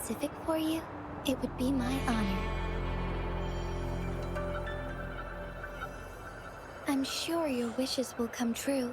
specific for you, it would be my honor. I'm sure your wishes will come true.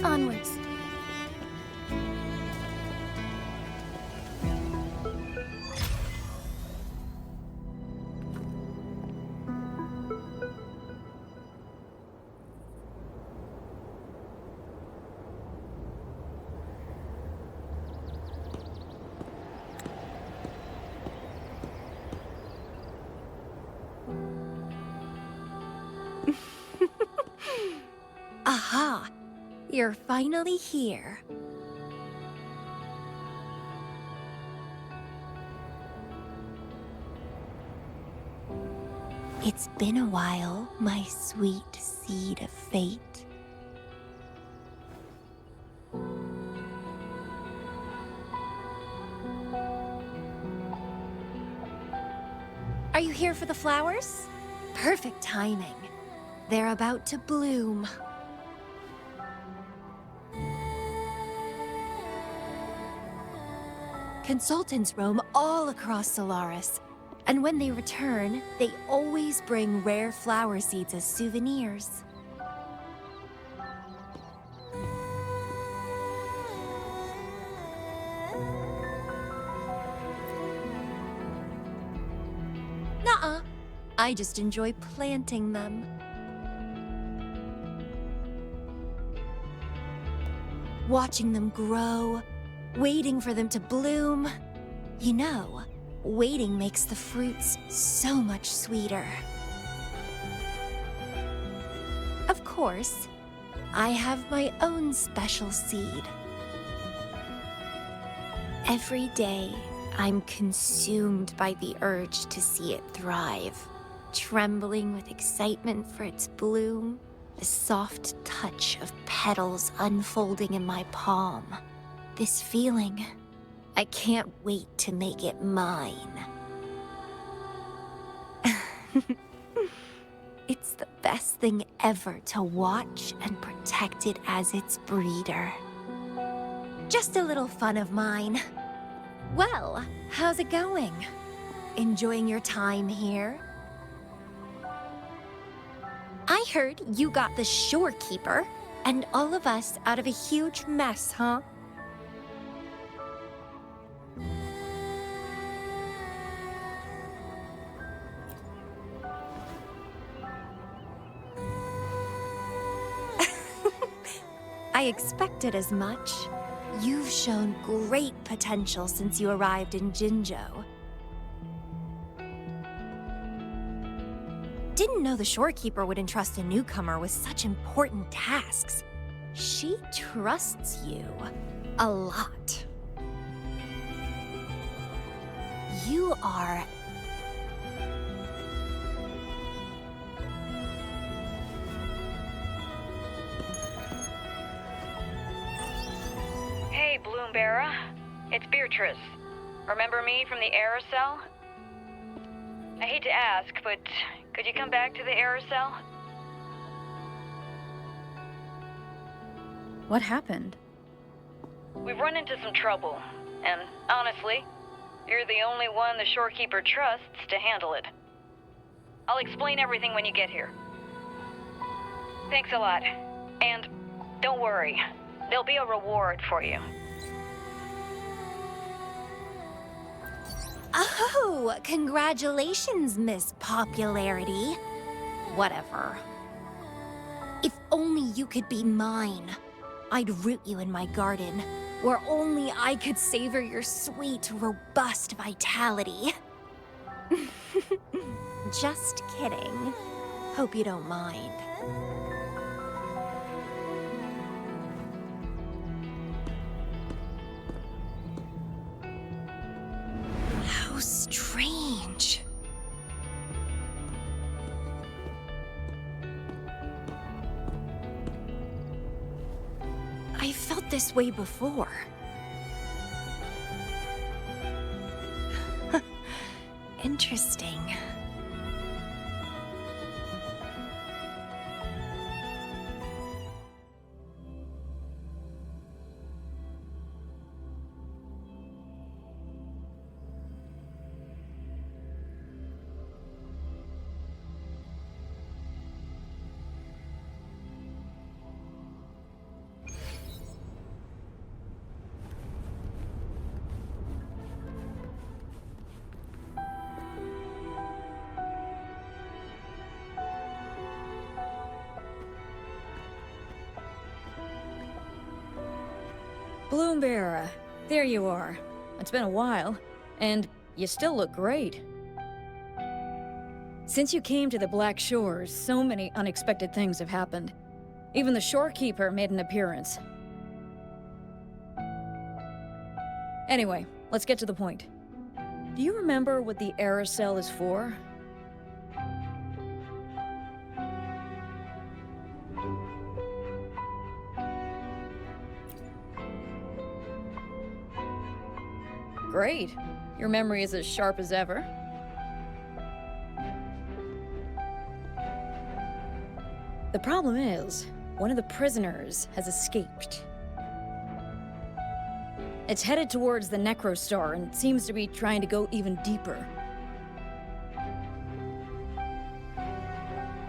Onwards. Aha! You're finally here. It's been a while, my sweet seed of fate. Are you here for the flowers? Perfect timing. They're about to bloom. Consultants roam all across Solaris, and when they return, they always bring rare flower seeds as souvenirs. Nuh-uh. I just enjoy planting them. Watching them grow, waiting for them to bloom. You know, waiting makes the fruits so much sweeter. Of course, I have my own special seed. Every day, I'm consumed by the urge to see it thrive, trembling with excitement for its bloom, the soft touch of petals unfolding in my palm. This feeling, I can't wait to make it mine. It's the best thing ever to watch and protect it as its breeder. Just a little fun of mine. Well, how's it going? Enjoying your time here? I heard you got the shorekeeper and all of us out of a huge mess, huh? I expected as much. You've shown great potential since you arrived in Jinzhou. Didn't know the shorekeeper would entrust a newcomer with such important tasks. She trusts you a lot. You are... Bloomberra. It's Beatrice. Remember me from the aerosol? I hate to ask, but could you come back to the aerosol? What happened? We've run into some trouble, and honestly, you're the only one the shorekeeper trusts to handle it. I'll explain everything when you get here. Thanks a lot. And don't worry, there'll be a reward for you. Oh, congratulations, Miss Popularity. Whatever. If only you could be mine. I'd root you in my garden, where only I could savor your sweet, robust vitality. Just kidding. Hope you don't mind. How strange. I felt this way before. Interesting. Bloomberra, there you are. It's been a while, and you still look great. Since you came to the Black Shores, so many unexpected things have happened. Even the shorekeeper made an appearance. Anyway, let's get to the point. Do you remember what the aerosol is for? Great. Your memory is as sharp as ever. The problem is, one of the prisoners has escaped. It's headed towards the Necrostar and seems to be trying to go even deeper.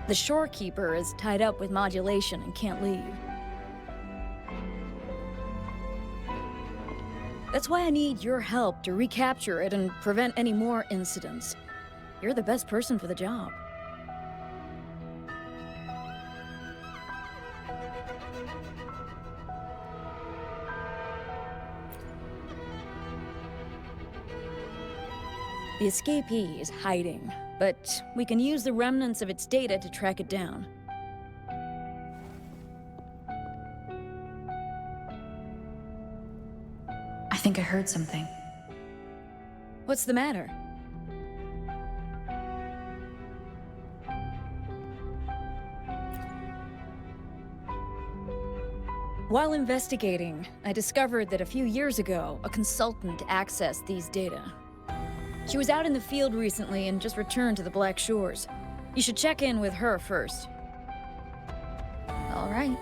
The shorekeeper is tied up with modulation and can't leave. That's why I need your help to recapture it and prevent any more incidents. You're the best person for the job. The escapee is hiding, but we can use the remnants of its data to track it down. I think I heard something. What's the matter? While investigating, I discovered that a few years ago, a consultant accessed these data. She was out in the field recently and just returned to the Black Shores. You should check in with her first. All right.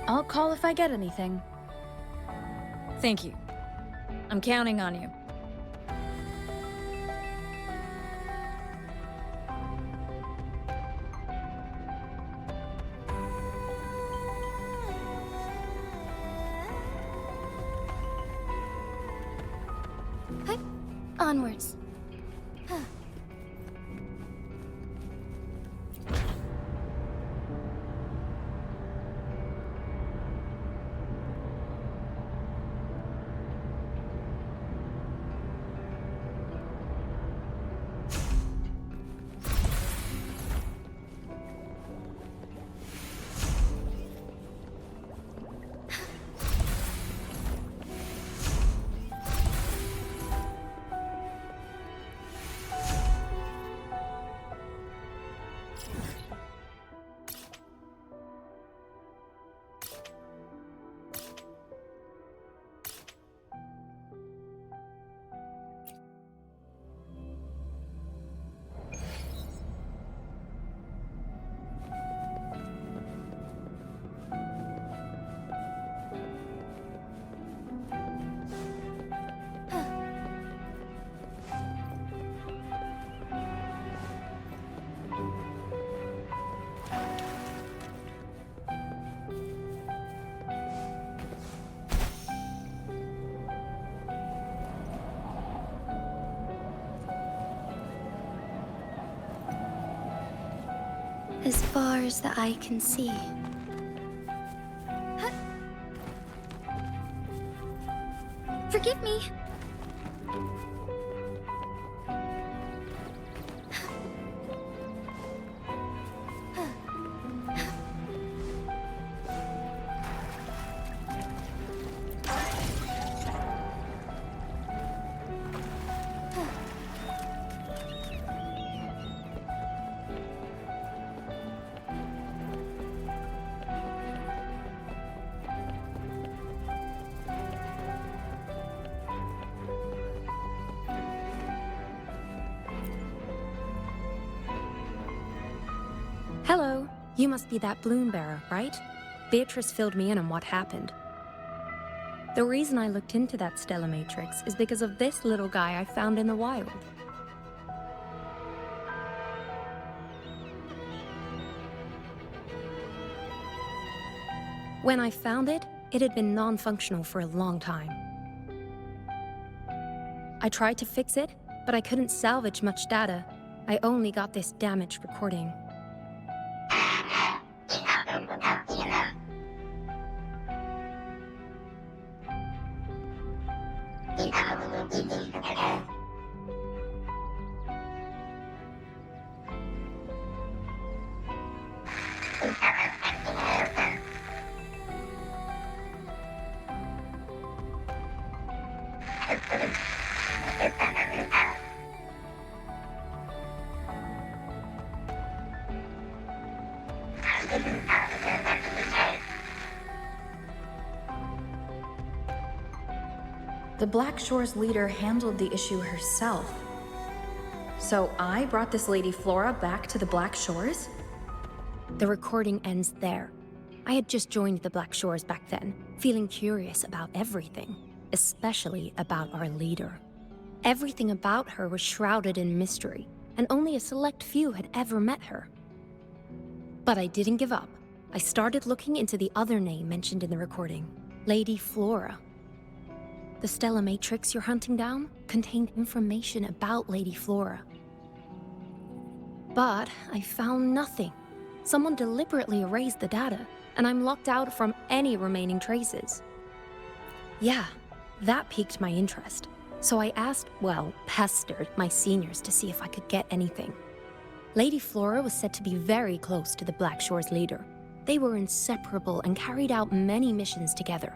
I'll call if I get anything. Thank you. I'm counting on you. Hey, onwards. as far as the eye can see. Forgive me. Hello, you must be that bloom bearer, right? Beatrice filled me in on what happened. The reason I looked into that stellar matrix is because of this little guy I found in the wild. When I found it, it had been non-functional for a long time. I tried to fix it, but I couldn't salvage much data. I only got this damaged recording. The Black Shore's leader handled the issue herself. So I brought this Lady Flora back to the Black Shores? The recording ends there. I had just joined the Black Shores back then, feeling curious about everything, especially about our leader. Everything about her was shrouded in mystery, and only a select few had ever met her. But I didn't give up. I started looking into the other name mentioned in the recording, Lady Flora. The stellar matrix you're hunting down contained information about Lady Flora. But I found nothing. Someone deliberately erased the data, and I'm locked out from any remaining traces. Yeah, that piqued my interest. So I pestered my seniors to see if I could get anything. Lady Flora was said to be very close to the Black Shore's leader. They were inseparable and carried out many missions together.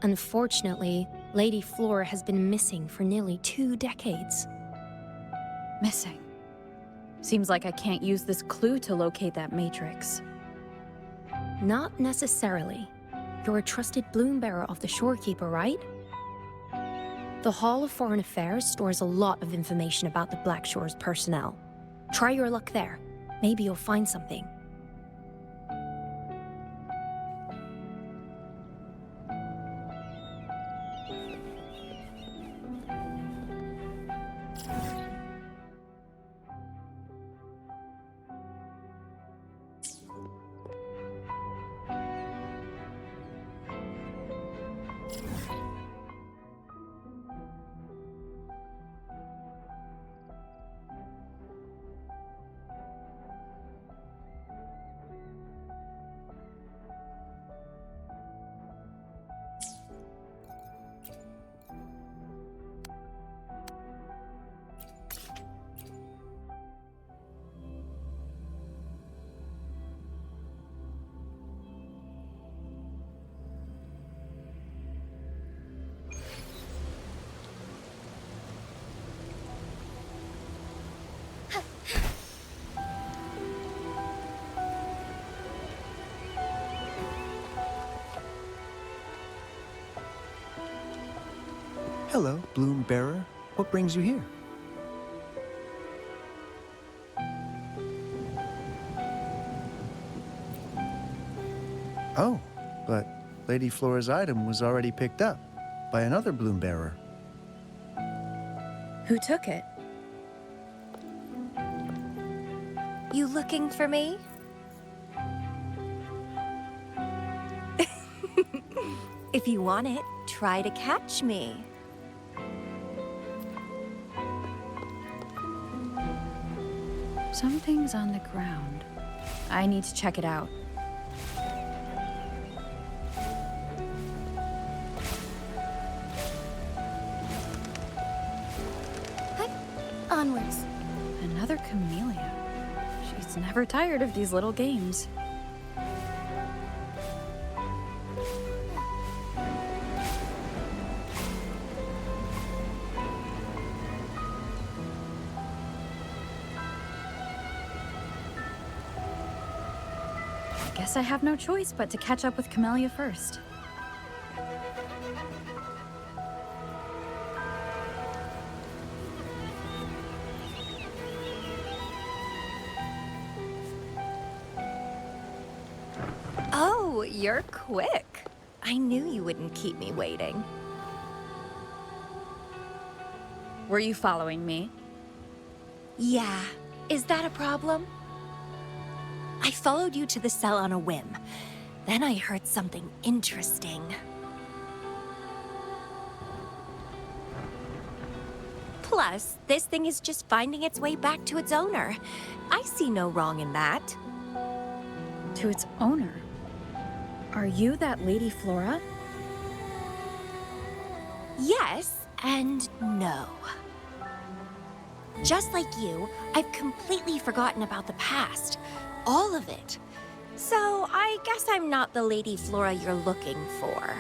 Unfortunately, Lady Flora has been missing for nearly 2 decades. Missing. Seems like I can't use this clue to locate that matrix. Not necessarily. You're a trusted bloom bearer of the Shorekeeper, right? The Hall of Foreign Affairs stores a lot of information about the Black Shore's personnel. Try your luck there. Maybe you'll find something. Hello, Bloom Bearer. What brings you here? Oh, but Lady Flora's item was already picked up by another Bloom Bearer. Who took it? You looking for me? If you want it, try to catch me. Something's on the ground. I need to check it out. Onwards. Another camellia. She's never tired of these little games. Guess I have no choice but to catch up with Camellia first. Oh, you're quick. I knew you wouldn't keep me waiting. Were you following me? Yeah. Is that a problem? I followed you to the cell on a whim. Then I heard something interesting. Plus, this thing is just finding its way back to its owner. I see no wrong in that. To its owner? Are you that Lady Flora? Yes and no. Just like you, I've completely forgotten about the past. All of it. So, I guess I'm not the Lady Flora you're looking for.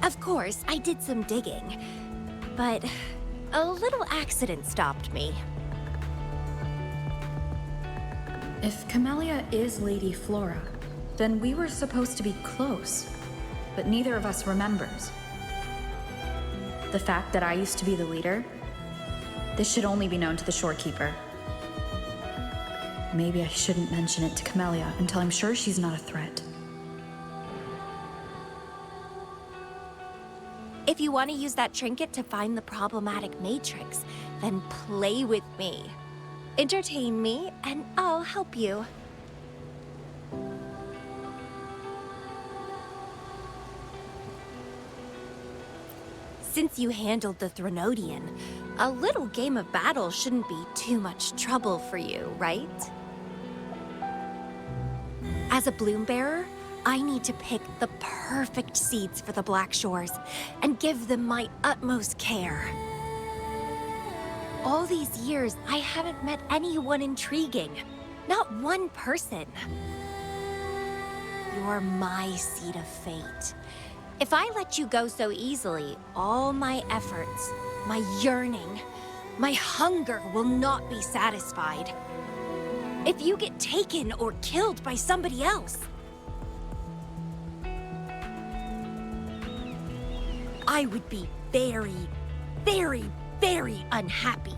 Of course, I did some digging, but a little accident stopped me. If Camellia is Lady Flora, then we were supposed to be close, but neither of us remembers. The fact that I used to be the leader, this should only be known to the shorekeeper. Maybe I shouldn't mention it to Camellia until I'm sure she's not a threat. If you want to use that trinket to find the problematic matrix, then play with me. Entertain me, and I'll help you. Since you handled the Thronodian, a little game of battle shouldn't be too much trouble for you, right? As a bloom bearer, I need to pick the perfect seeds for the Black Shores and give them my utmost care. All these years, I haven't met anyone intriguing. Not one person. You're my seed of fate. If I let you go so easily, all my efforts, my yearning, my hunger will not be satisfied. If you get taken or killed by somebody else, I would be very, very, very unhappy.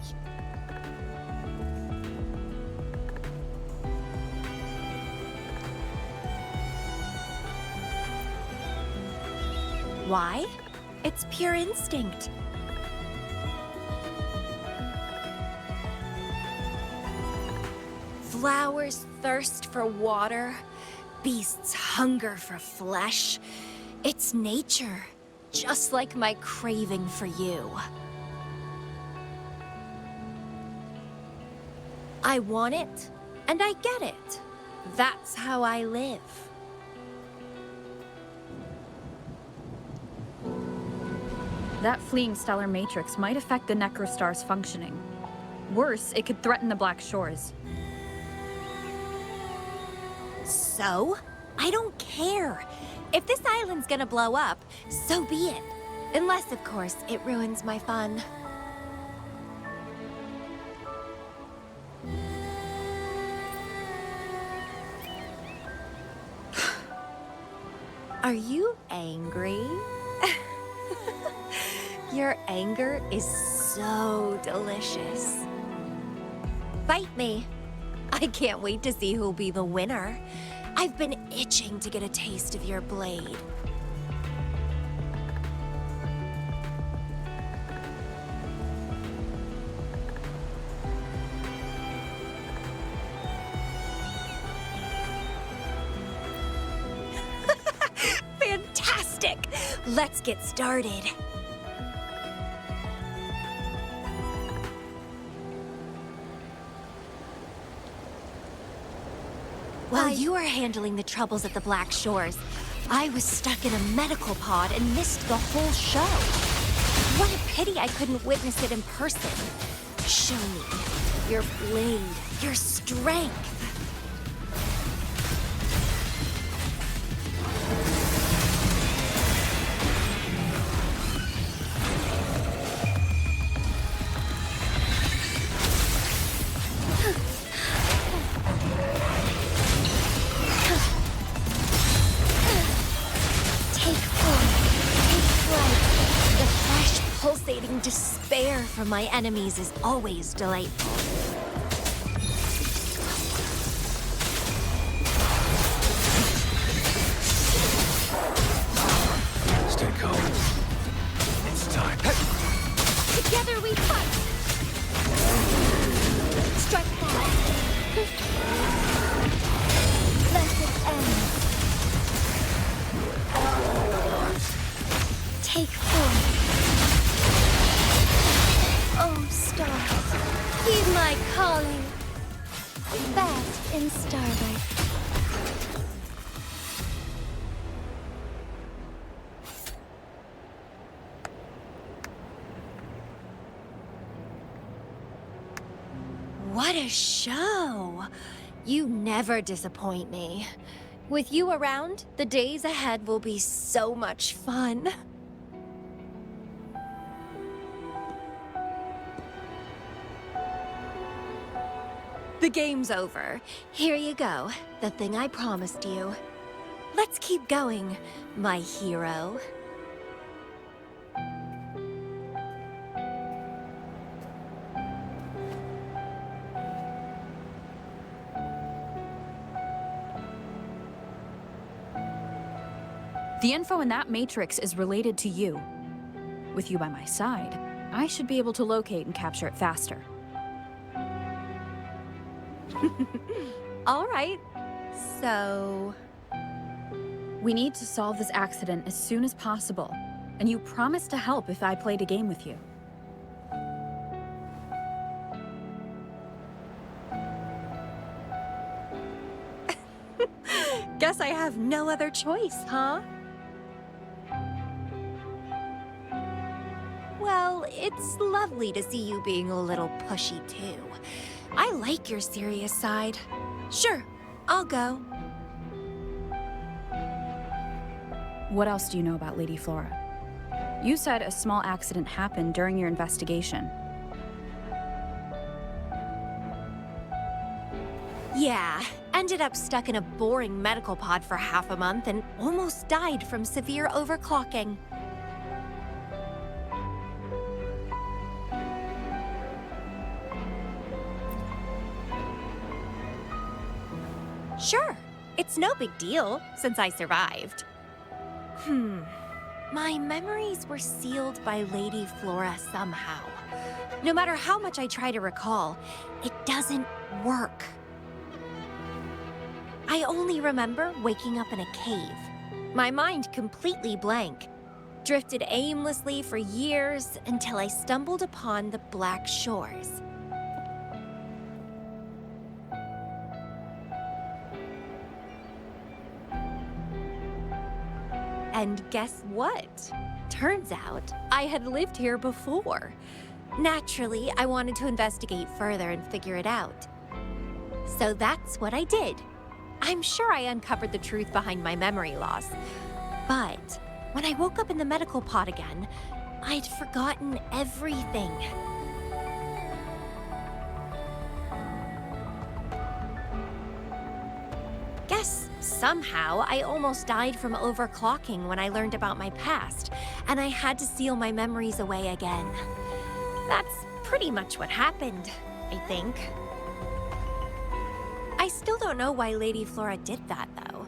Why? It's pure instinct. Flowers thirst for water, beasts hunger for flesh. It's nature, just like my craving for you. I want it, and I get it. That's how I live. That fleeing stellar matrix might affect the Necrostar's functioning. Worse, it could threaten the Black Shores. So? I don't care. If this island's gonna blow up, so be it. Unless, of course, it ruins my fun. Are you angry? Your anger is so delicious. Fight me. I can't wait to see who'll be the winner. I've been itching to get a taste of your blade. let's get started. While you were handling the troubles at the Black Shores, I was stuck in a medical pod and missed the whole show. What a pity I couldn't witness it in person. Show me your blade, your strength. Despair from my enemies is always delightful. Stay calm. It's time. Together we fight! Strike hard. Let it end. Take form. Oh, stars, heed my calling. Bask in starlight. What a show! You never disappoint me. With you around, the days ahead will be so much fun. The game's over. Here you go, the thing I promised you. Let's keep going, my hero. The info in that matrix is related to you. With you by my side, I should be able to locate and capture it faster. All right, so... We need to solve this accident as soon as possible, and you promised to help if I played a game with you. Guess I have no other choice, huh? Well, it's lovely to see you being a little pushy, too. I like your serious side. Sure, I'll go. What else do you know about Lady Flora? You said a small accident happened during your investigation. Yeah, ended up stuck in a boring medical pod for half a month and almost died from severe overclocking. Sure, it's no big deal, since I survived. My memories were sealed by Lady Flora somehow. No matter how much I try to recall, it doesn't work. I only remember waking up in a cave, my mind completely blank, drifted aimlessly for years until I stumbled upon the Black Shores. And guess what? Turns out I had lived here before. Naturally, I wanted to investigate further and figure it out. So that's what I did. I'm sure I uncovered the truth behind my memory loss. But when I woke up in the medical pod again, I'd forgotten everything. Guess somehow I almost died from overclocking when I learned about my past, and I had to seal my memories away again. That's pretty much what happened, I think. I still don't know why Lady Flora did that, though.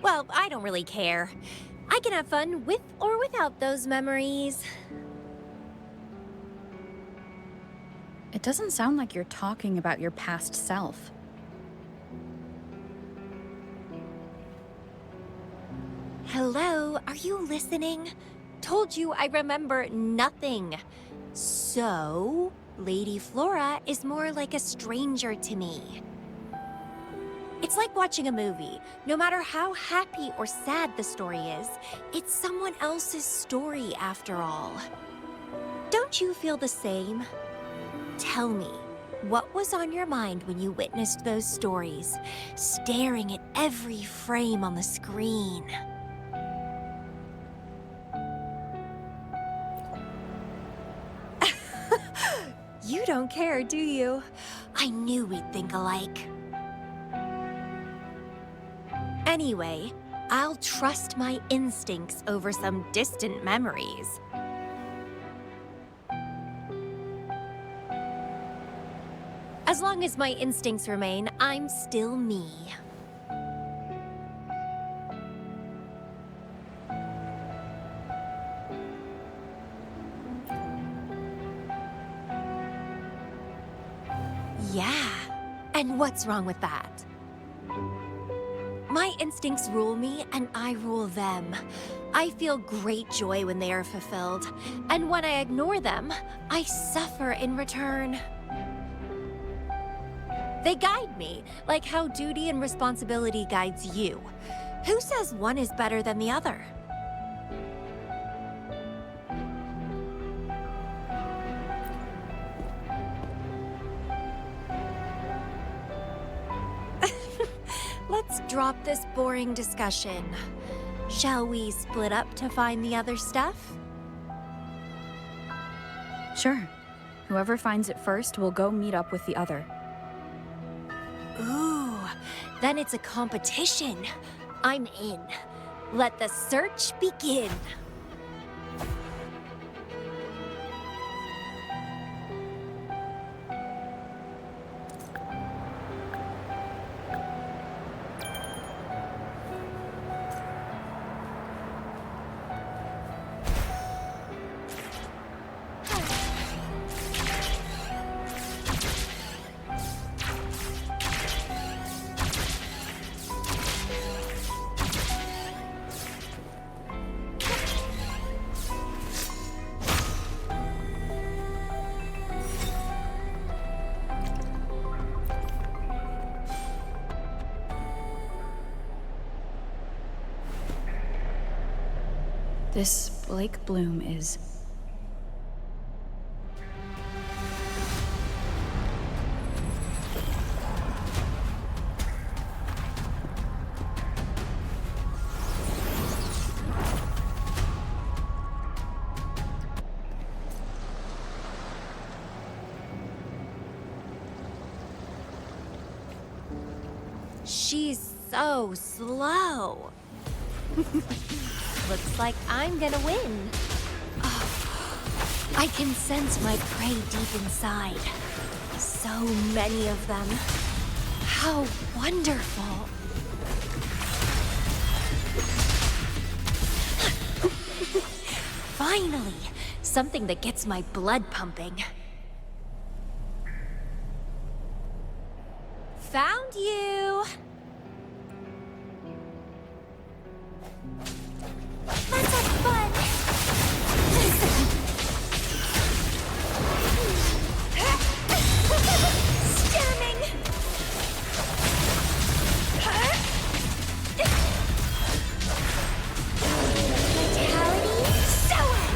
Well, I don't really care. I can have fun with or without those memories. It doesn't sound like you're talking about your past self. Hello? Hello, are you listening? Told you I remember nothing. So, Lady Flora is more like a stranger to me. It's like watching a movie. No matter how happy or sad the story is, it's someone else's story after all. Don't you feel the same? Tell me, what was on your mind when you witnessed those stories, staring at every frame on the screen? You don't care, do you? I knew we'd think alike. Anyway, I'll trust my instincts over some distant memories. As long as my instincts remain, I'm still me. Yeah, and what's wrong with that? My instincts rule me, and I rule them. I feel great joy when they are fulfilled, and when I ignore them, I suffer in return. They guide me, like how duty and responsibility guides you. Who says one is better than the other? Let's drop this boring discussion. Shall we split up to find the other stuff? Sure. Whoever finds it first will go meet up with the other. Ooh, then it's a competition. I'm in. Let the search begin. This Blake Bloom is... She's so slow. Looks like I'm gonna win. Oh, I can sense my prey deep inside. So many of them. How wonderful. Finally, something that gets my blood pumping. Found you! Let's have fun! Stemming! Vitality, sow it!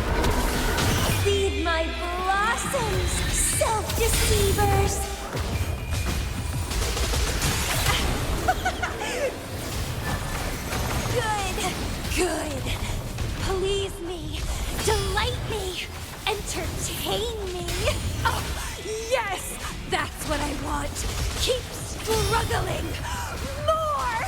Feed my blossoms, self-deceivers! Good. Please me. Delight me. Entertain me. Oh, yes! That's what I want. Keep struggling. More!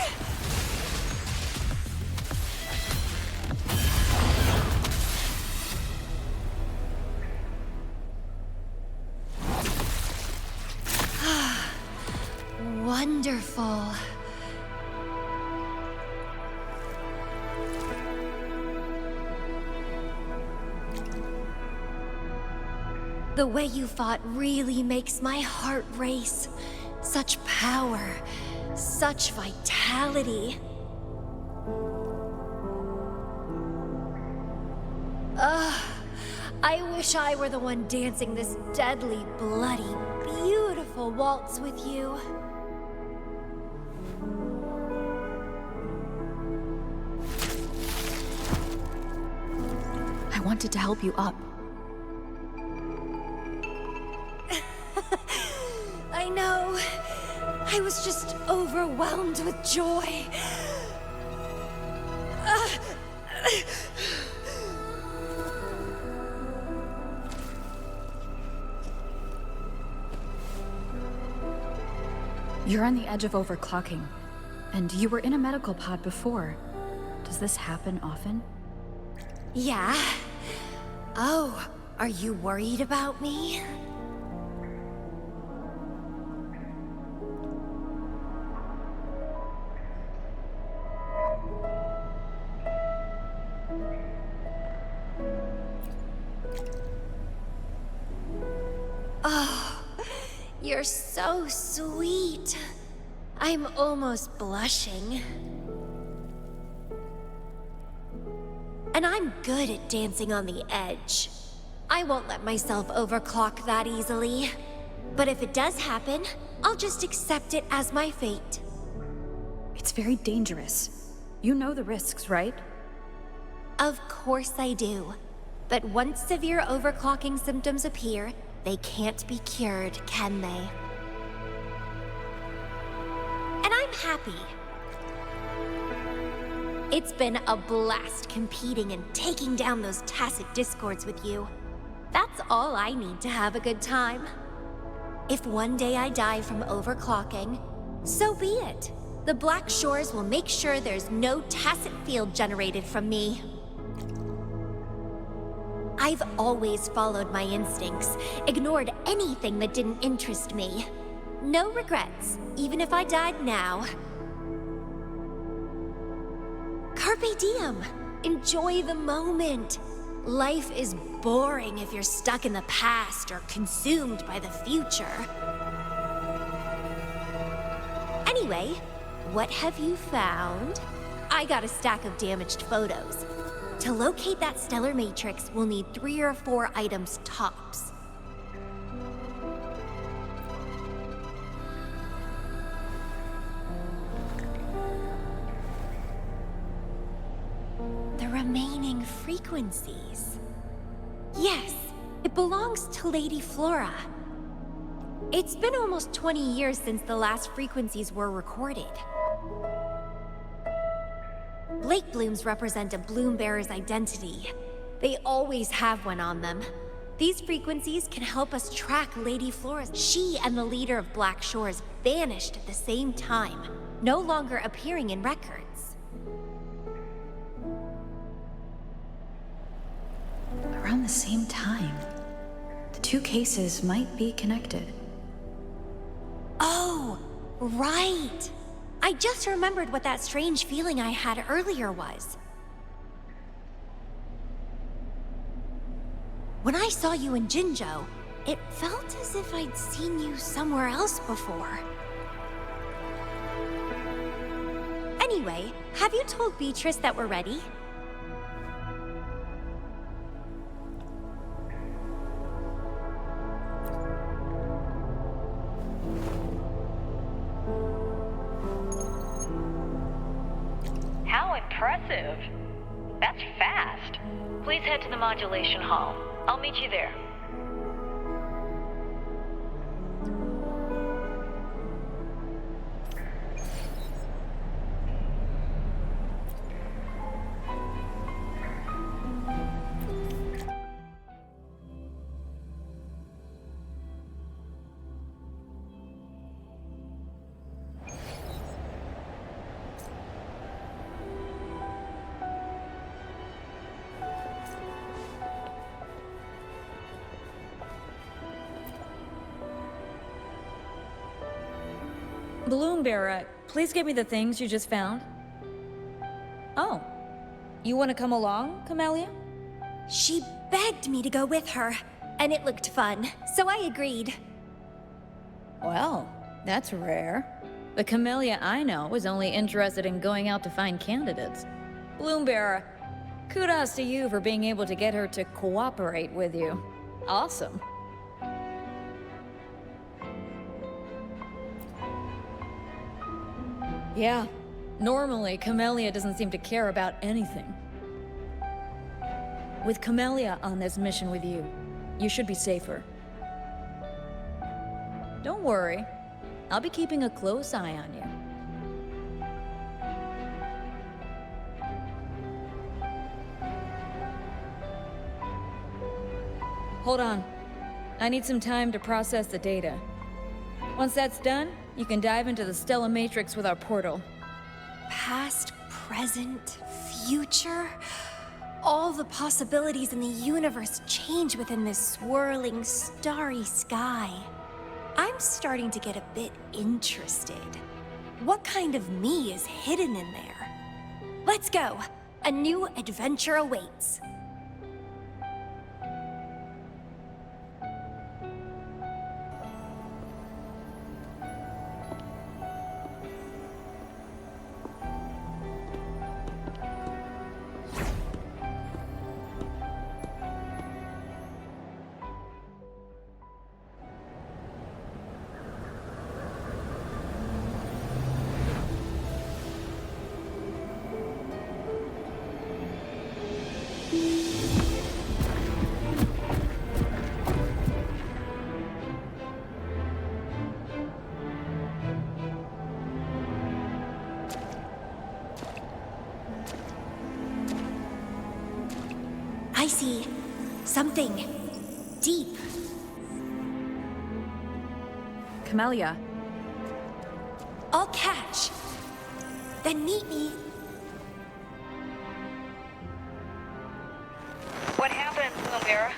Wonderful. The way you fought really makes my heart race. Such power, such vitality. I wish I were the one dancing this deadly, bloody, beautiful waltz with you. I wanted to help you up. I know. I was just overwhelmed with joy. You're on the edge of overclocking, and you were in a medical pod before. Does this happen often? Yeah. Oh, are you worried about me? Oh, you're so sweet. I'm almost blushing. And I'm good at dancing on the edge. I won't let myself overclock that easily. But if it does happen, I'll just accept it as my fate. It's very dangerous. You know the risks, right? Of course I do. But once severe overclocking symptoms appear, they can't be cured, can they? And I'm happy. It's been a blast competing and taking down those tacit discords with you. That's all I need to have a good time. If one day I die from overclocking, so be it. The Black Shores will make sure there's no tacit field generated from me. I've always followed my instincts, ignored anything that didn't interest me. No regrets, even if I died now. Carpe diem. Enjoy the moment. Life is boring if you're stuck in the past or consumed by the future. Anyway, what have you found? I got a stack of damaged photos. To locate that stellar matrix, we'll need 3 or 4 items tops. The remaining frequencies. Yes, it belongs to Lady Flora. It's been almost 20 years since the last frequencies were recorded. Lake blooms represent a bloom bearer's identity. They always have one on them. These frequencies can help us track Lady Flora. She and the leader of Black Shores vanished at the same time, no longer appearing in records. Around the same time. The two cases might be connected. Oh, right! I just remembered what that strange feeling I had earlier was. When I saw you in Jinzhou, it felt as if I'd seen you somewhere else before. Anyway, have you told Beatrice that we're ready? How impressive. That's fast. Please head to the modulation hall. I'll meet you there. Bloombearer, please give me the things you just found. Oh, you want to come along, Camellia? She begged me to go with her, and it looked fun, so I agreed. Well, that's rare. The Camellia I know is only interested in going out to find candidates. Bloombearer, Kudos to you for being able to get her to cooperate with you. Awesome. Yeah, normally Camellia doesn't seem to care about anything. With Camellia on this mission with you, you should be safer. Don't worry, I'll be keeping a close eye on you. Hold on. I need some time to process the data. Once that's done, you can dive into the Stellar Matrix with our portal. Past, present, future. All the possibilities in the universe change within this swirling, starry sky. I'm starting to get a bit interested. What kind of me is hidden in there? Let's go. A new adventure awaits. I see something deep. Camellia, I'll catch. Then meet me. What happened, Lumira?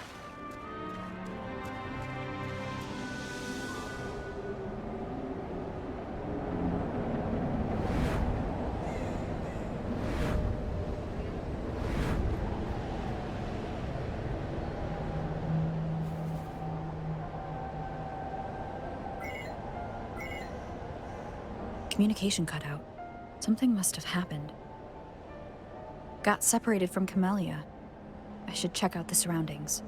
communication cut out. Something must have happened. Got separated from Camellia. I should check out the surroundings.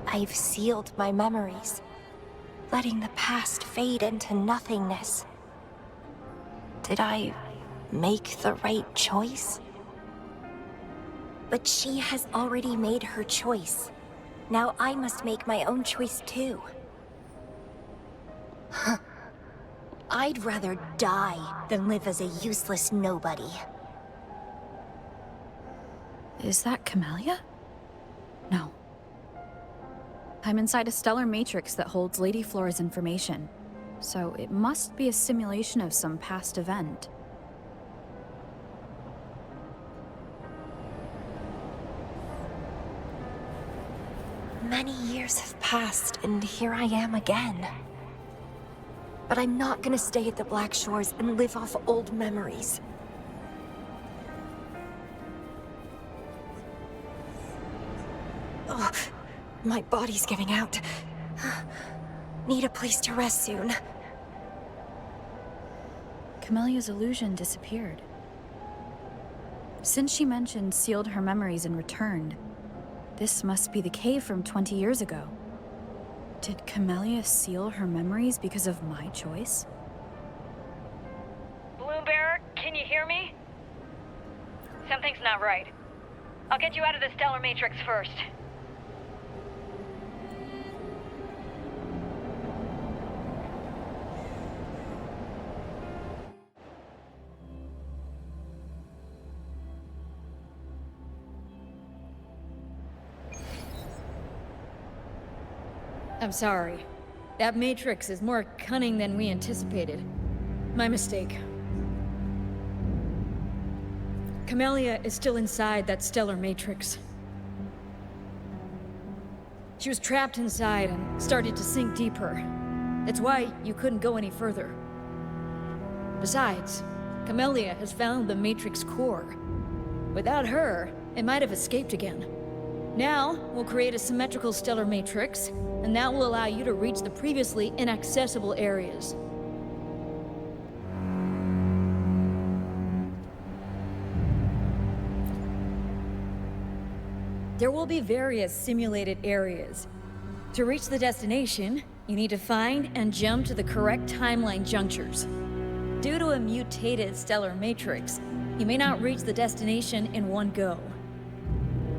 I've sealed my memories, letting the past fade into nothingness. Did I make the right choice? But she has already made her choice. Now I must make my own choice too. I'd rather die than live as a useless nobody. Is that Camellia? No. I'm inside a stellar matrix that holds Lady Flora's information, so it must be a simulation of some past event. Many years have passed, and here I am again. But I'm not gonna stay at the Black Shores and live off old memories. Ugh, my body's giving out. Need a place to rest soon. Camellia's illusion disappeared. Since she mentioned sealed her memories and returned, this must be the cave from 20 years ago. Did Camellia seal her memories because of my choice? Bloombearer, can you hear me? Something's not right. I'll get you out of the Stellar Matrix first. I'm sorry. That Matrix is more cunning than we anticipated. My mistake. Camellia is still inside that stellar matrix. She was trapped inside and started to sink deeper. That's why you couldn't go any further. Besides, Camellia has found the matrix core. Without her, it might have escaped again. Now, we'll create a symmetrical stellar matrix, and that will allow you to reach the previously inaccessible areas. There will be various simulated areas. To reach the destination, you need to find and jump to the correct timeline junctures. Due to a mutated stellar matrix, you may not reach the destination in one go.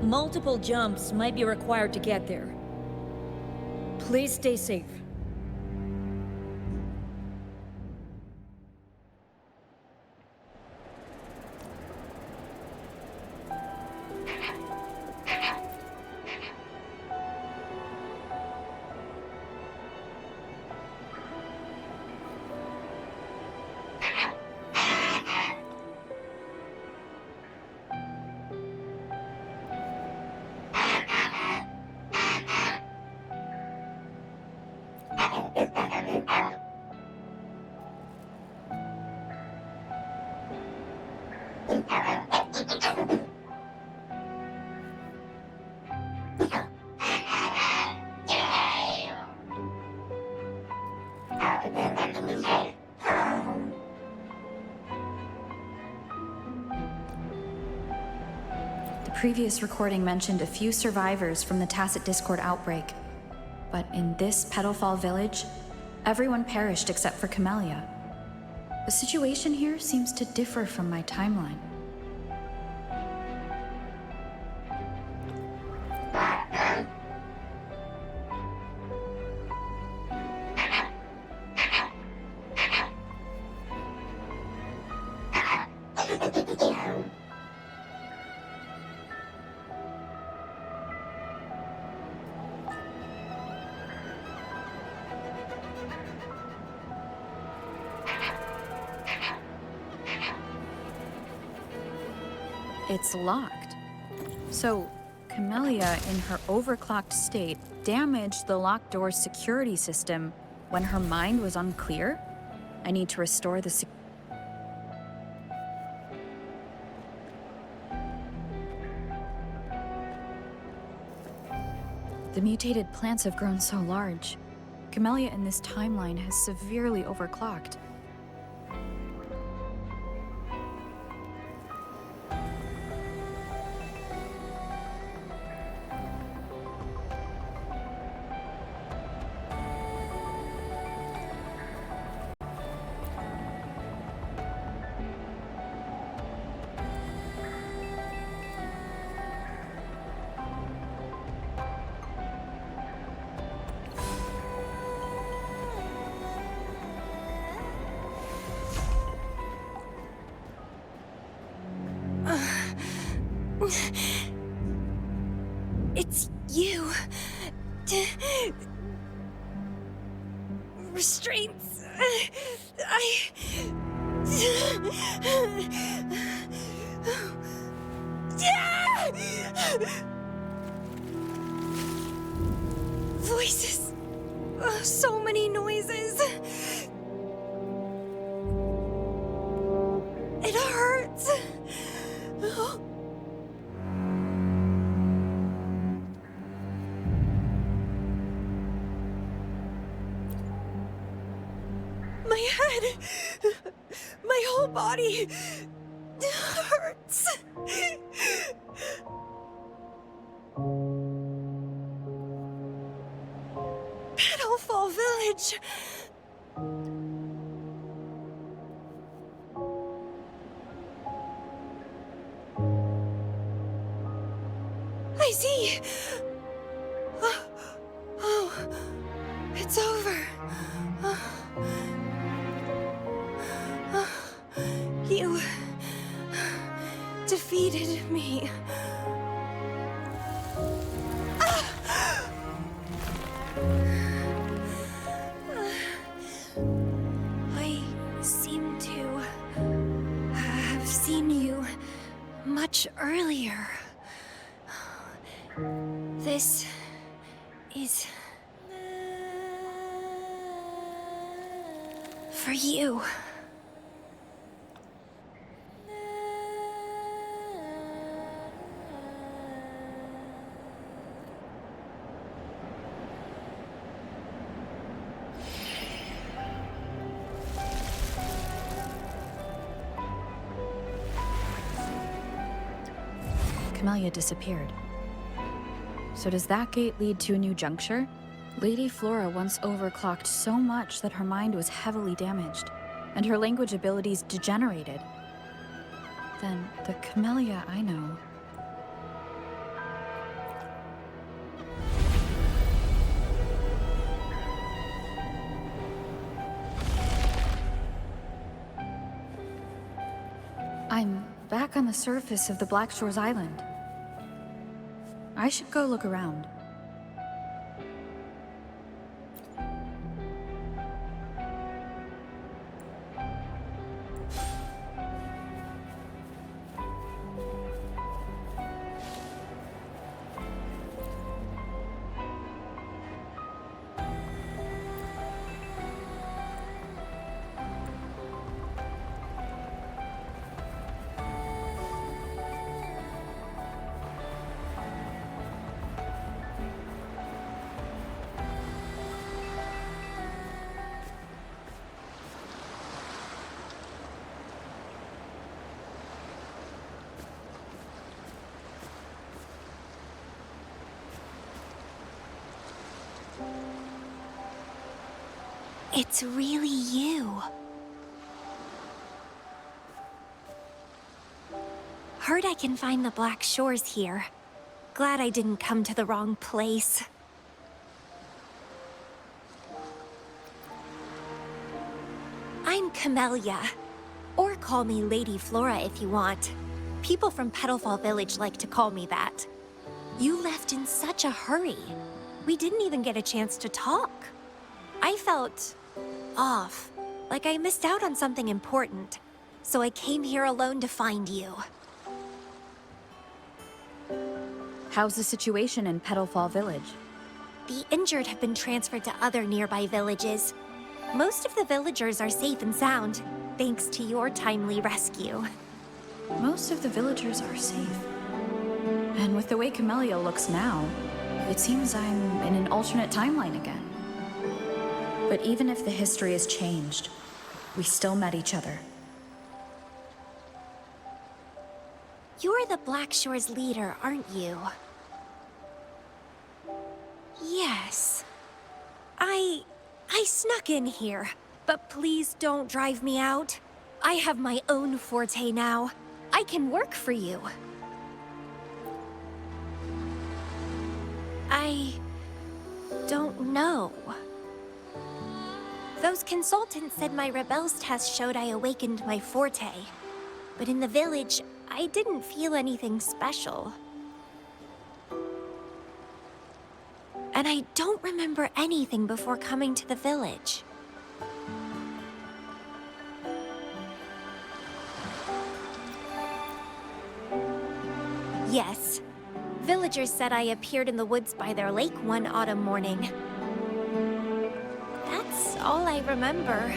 Multiple jumps might be required to get there. Please stay safe. The previous recording mentioned a few survivors from the Tacit Discord outbreak. But in this Petalfall village, everyone perished except for Camellia. The situation here seems to differ from my timeline. It's locked. So, Camellia, in her overclocked state, damaged the locked door's security system when her mind was unclear? I need to restore the The mutated plants have grown so large. Camellia in this timeline has severely overclocked. It's you. Restraints. Voices. So many noises. It hurts. My head, my whole body hurts. Petalfall Village. I see. Oh, it's over. You defeated me. I seem to have seen you much earlier. This is for you. Camellia disappeared. So does that gate lead to a new juncture? Lady Flora once overclocked so much that her mind was heavily damaged, and her language abilities degenerated. Then the Camellia I know... I'm back on the surface of the Black Shores Island. I should go look around. It's really you. Heard I can find the Black Shores here. Glad I didn't come to the wrong place. I'm Camellia. Or call me Lady Flora if you want. People from Petalfall Village like to call me that. You left in such a hurry. We didn't even get a chance to talk. I felt off, like I missed out on something important. So I came here alone to find you. How's the situation in Petalfall Village? The injured have been transferred to other nearby villages. Most of the villagers are safe and sound, thanks to your timely rescue. Most of the villagers are safe. And with the way Camellia looks now, it seems I'm in an alternate timeline again. But even if the history has changed, we still met each other. You're the Black Shores leader, aren't you? Yes. I snuck in here, but please don't drive me out. I have my own forte now. I can work for you. I don't know. Those consultants said my rebels test showed I awakened my forte. But in the village, I didn't feel anything special. And I don't remember anything before coming to the village. Yes. Villagers said I appeared in the woods by their lake one autumn morning. That's all I remember.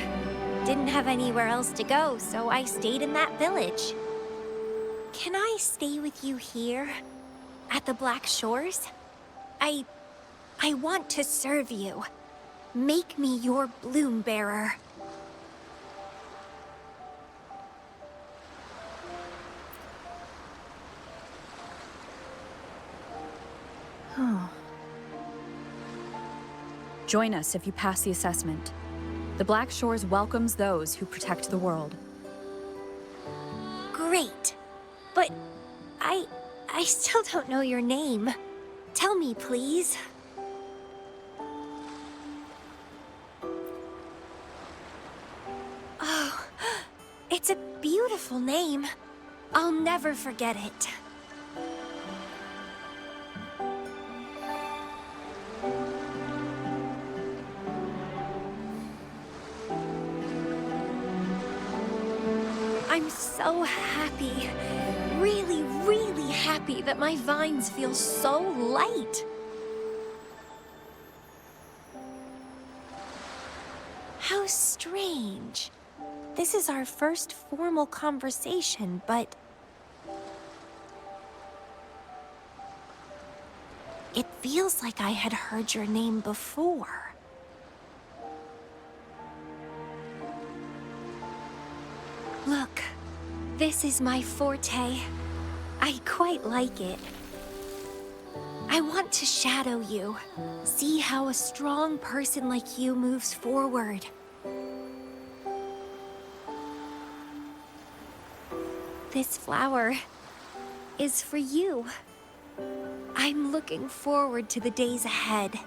Didn't have anywhere else to go, so I stayed in that village. Can I stay with you here? At the Black Shores? I want to serve you. Make me your bloom bearer. Join us if you pass the assessment. The Black Shores welcomes those who protect the world. Great. But I still don't know your name. Tell me, please. Oh, it's a beautiful name. I'll never forget it. I'm so happy. Really, really happy that my vines feel so light. How strange. This is our first formal conversation, but... it feels like I had heard your name before. Look, this is my forte. I quite like it. I want to shadow you. See how a strong person like you moves forward. This flower is for you. I'm looking forward to the days ahead.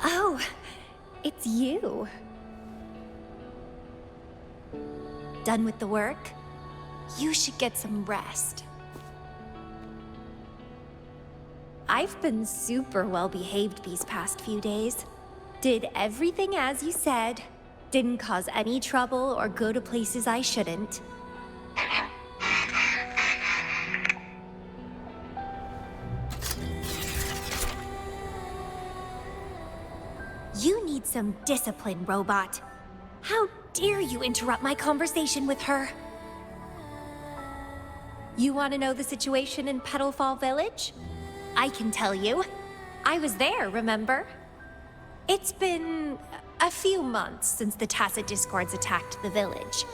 Oh, it's you. Done with the work? You should get some rest. I've been super well behaved these past few days. Did everything as you said. Didn't cause any trouble or go to places I shouldn't. You need some discipline, robot. How dare you interrupt my conversation with her? You want to know the situation in Petalfall Village? I can tell you. I was there, remember? It's been a few months since the Tacit Discords attacked the village.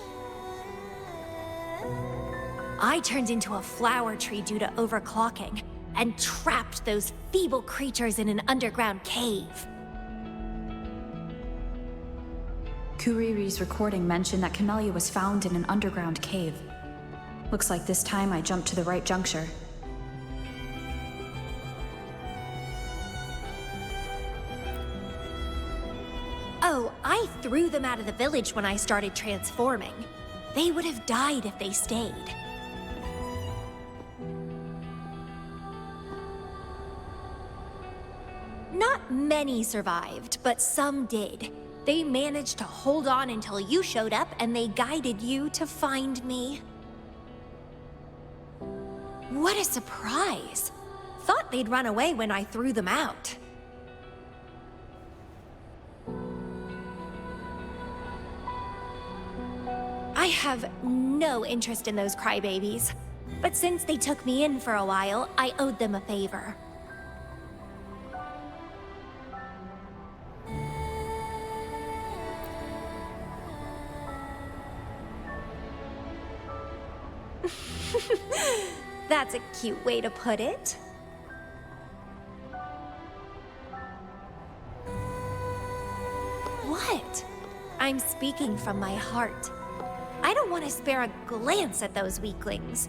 I turned into a flower tree due to overclocking, and trapped those feeble creatures in an underground cave. Kuriri's recording mentioned that Camellia was found in an underground cave. Looks like this time I jumped to the right juncture. Oh, I threw them out of the village when I started transforming. They would have died if they stayed. Not many survived, but some did. They managed to hold on until you showed up, and they guided you to find me. What a surprise! Thought they'd run away when I threw them out. I have no interest in those crybabies, but since they took me in for a while, I owed them a favor. That's a cute way to put it. What? I'm speaking from my heart. I don't want to spare a glance at those weaklings.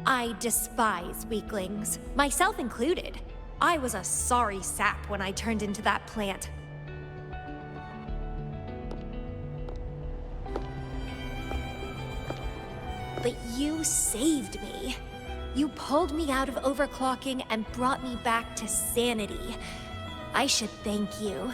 I despise weaklings, myself included. I was a sorry sap when I turned into that plant. But you saved me. You pulled me out of overclocking and brought me back to sanity. I should thank you.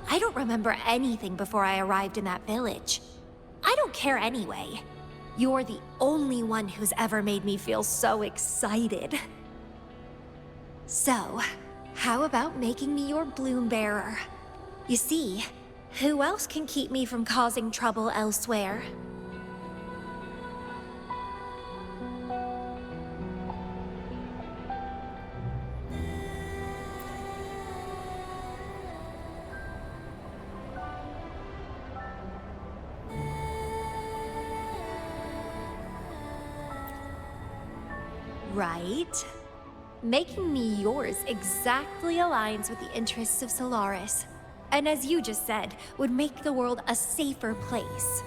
I don't remember anything before I arrived in that village. I don't care anyway. You're the only one who's ever made me feel so excited. So, how about making me your bloom bearer? You see, who else can keep me from causing trouble elsewhere? Right? Making me yours exactly aligns with the interests of Solaris. And as you just said, would make the world a safer place.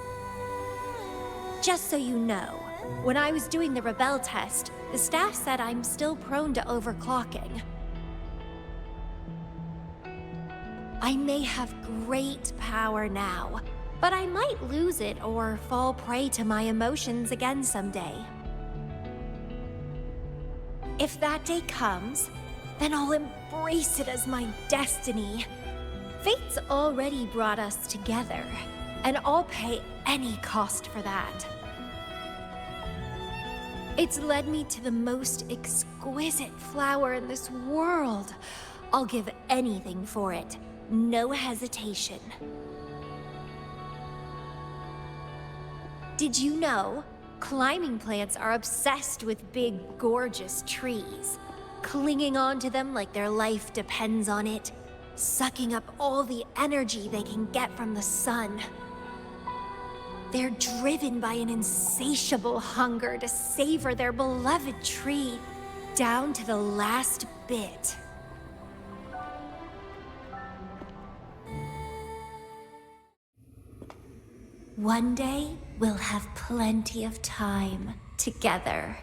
Just so you know, when I was doing the Rebel test, the staff said I'm still prone to overclocking. I may have great power now, but I might lose it or fall prey to my emotions again someday. If that day comes, then I'll embrace it as my destiny. Fate's already brought us together, and I'll pay any cost for that. It's led me to the most exquisite flower in this world. I'll give anything for it, no hesitation. Did you know? Climbing plants are obsessed with big, gorgeous trees, clinging onto them like their life depends on it, sucking up all the energy they can get from the sun. They're driven by an insatiable hunger to savor their beloved tree down to the last bit. One day, we'll have plenty of time together.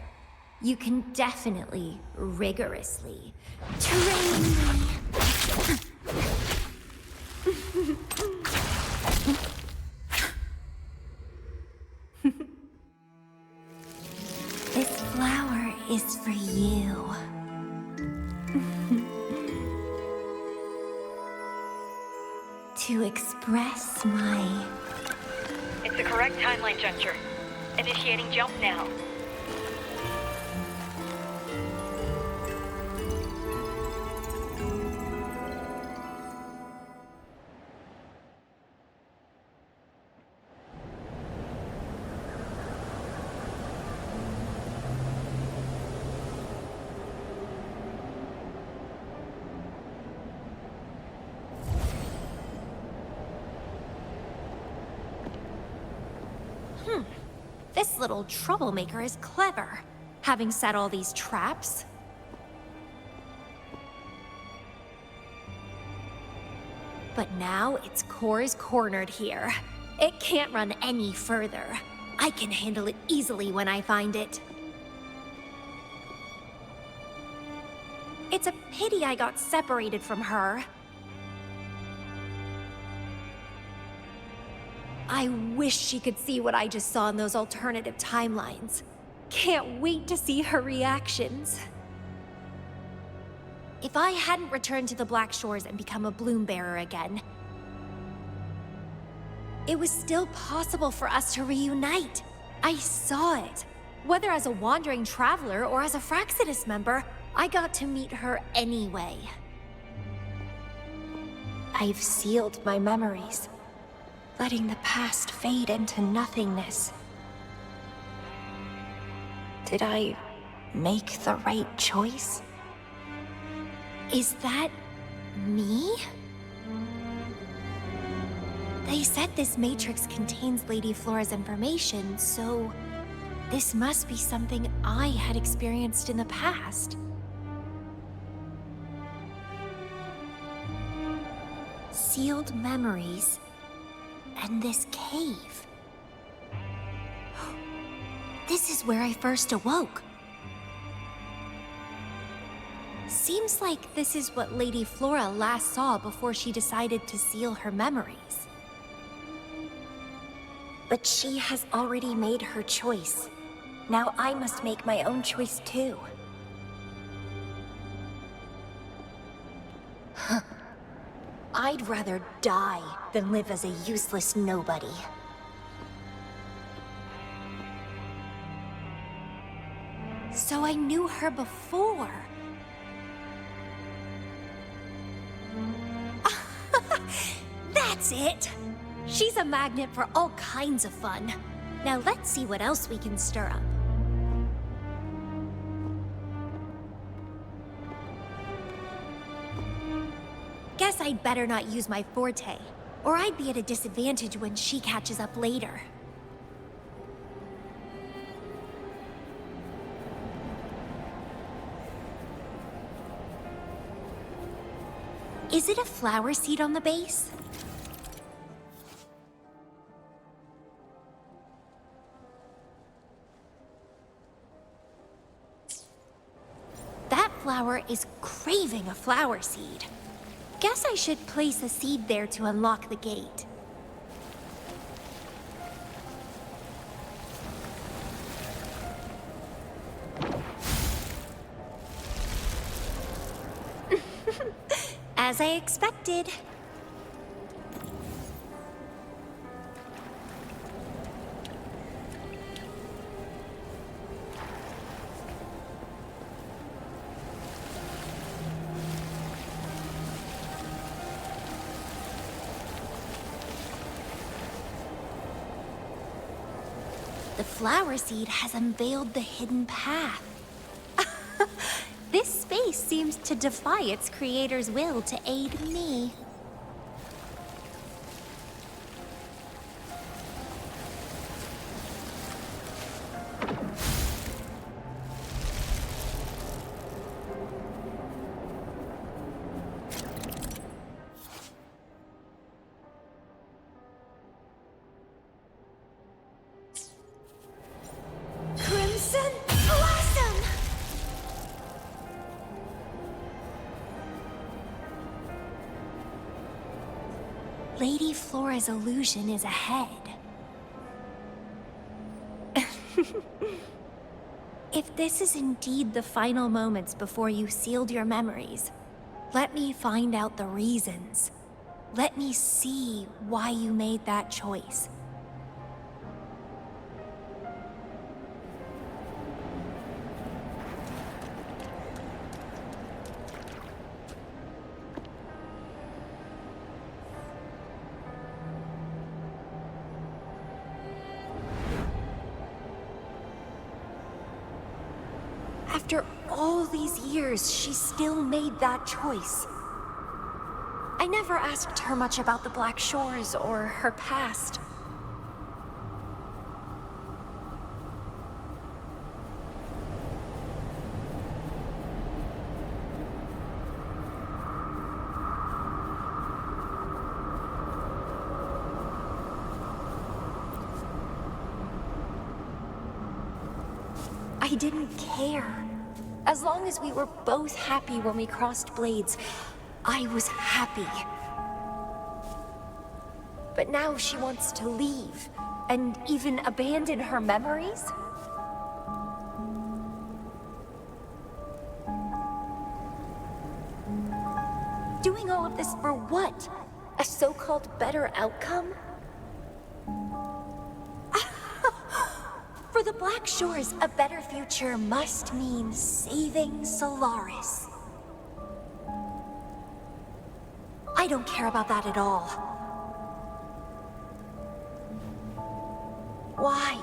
You can definitely, rigorously train me. This flower is for you. To express my... It's the correct timeline juncture. Initiating jump now. This little troublemaker is clever, having set all these traps. But now its core is cornered here. It can't run any further. I can handle it easily when I find it. It's a pity I got separated from her. I wish she could see what I just saw in those alternative timelines. Can't wait to see her reactions. If I hadn't returned to the Black Shores and become a bloom bearer again, it was still possible for us to reunite. I saw it. Whether as a wandering traveler or as a Fraxidus member, I got to meet her anyway. I've sealed my memories, letting the past fade into nothingness. Did I make the right choice? Is that me? They said this matrix contains Lady Flora's information, so this must be something I had experienced in the past. Sealed memories. And this cave. This is where I first awoke. Seems like this is what Lady Flora last saw before she decided to seal her memories. But she has already made her choice. Now I must make my own choice too. I'd rather die than live as a useless nobody. So I knew her before. That's it! She's a magnet for all kinds of fun. Now let's see what else we can stir up. Guess I'd better not use my forte, or I'd be at a disadvantage when she catches up later. Is it a flower seed on the base? That flower is craving a flower seed. Guess I should place a seed there to unlock the gate. As I expected. The flower seed has unveiled the hidden path. This space seems to defy its creator's will to aid me. Crimson Blossom! Lady Flora's illusion is ahead. If this is indeed the final moments before you sealed your memories, let me find out the reasons. Let me see why you made that choice. After all these years, she still made that choice. I never asked her much about the Black Shores or her past. I didn't care. As long as we were both happy when we crossed blades, I was happy. But now she wants to leave, and even abandon her memories? Doing all of this for what? A so-called better outcome? For the Black Shores, a better future must mean saving Solaris. I don't care about that at all. Why?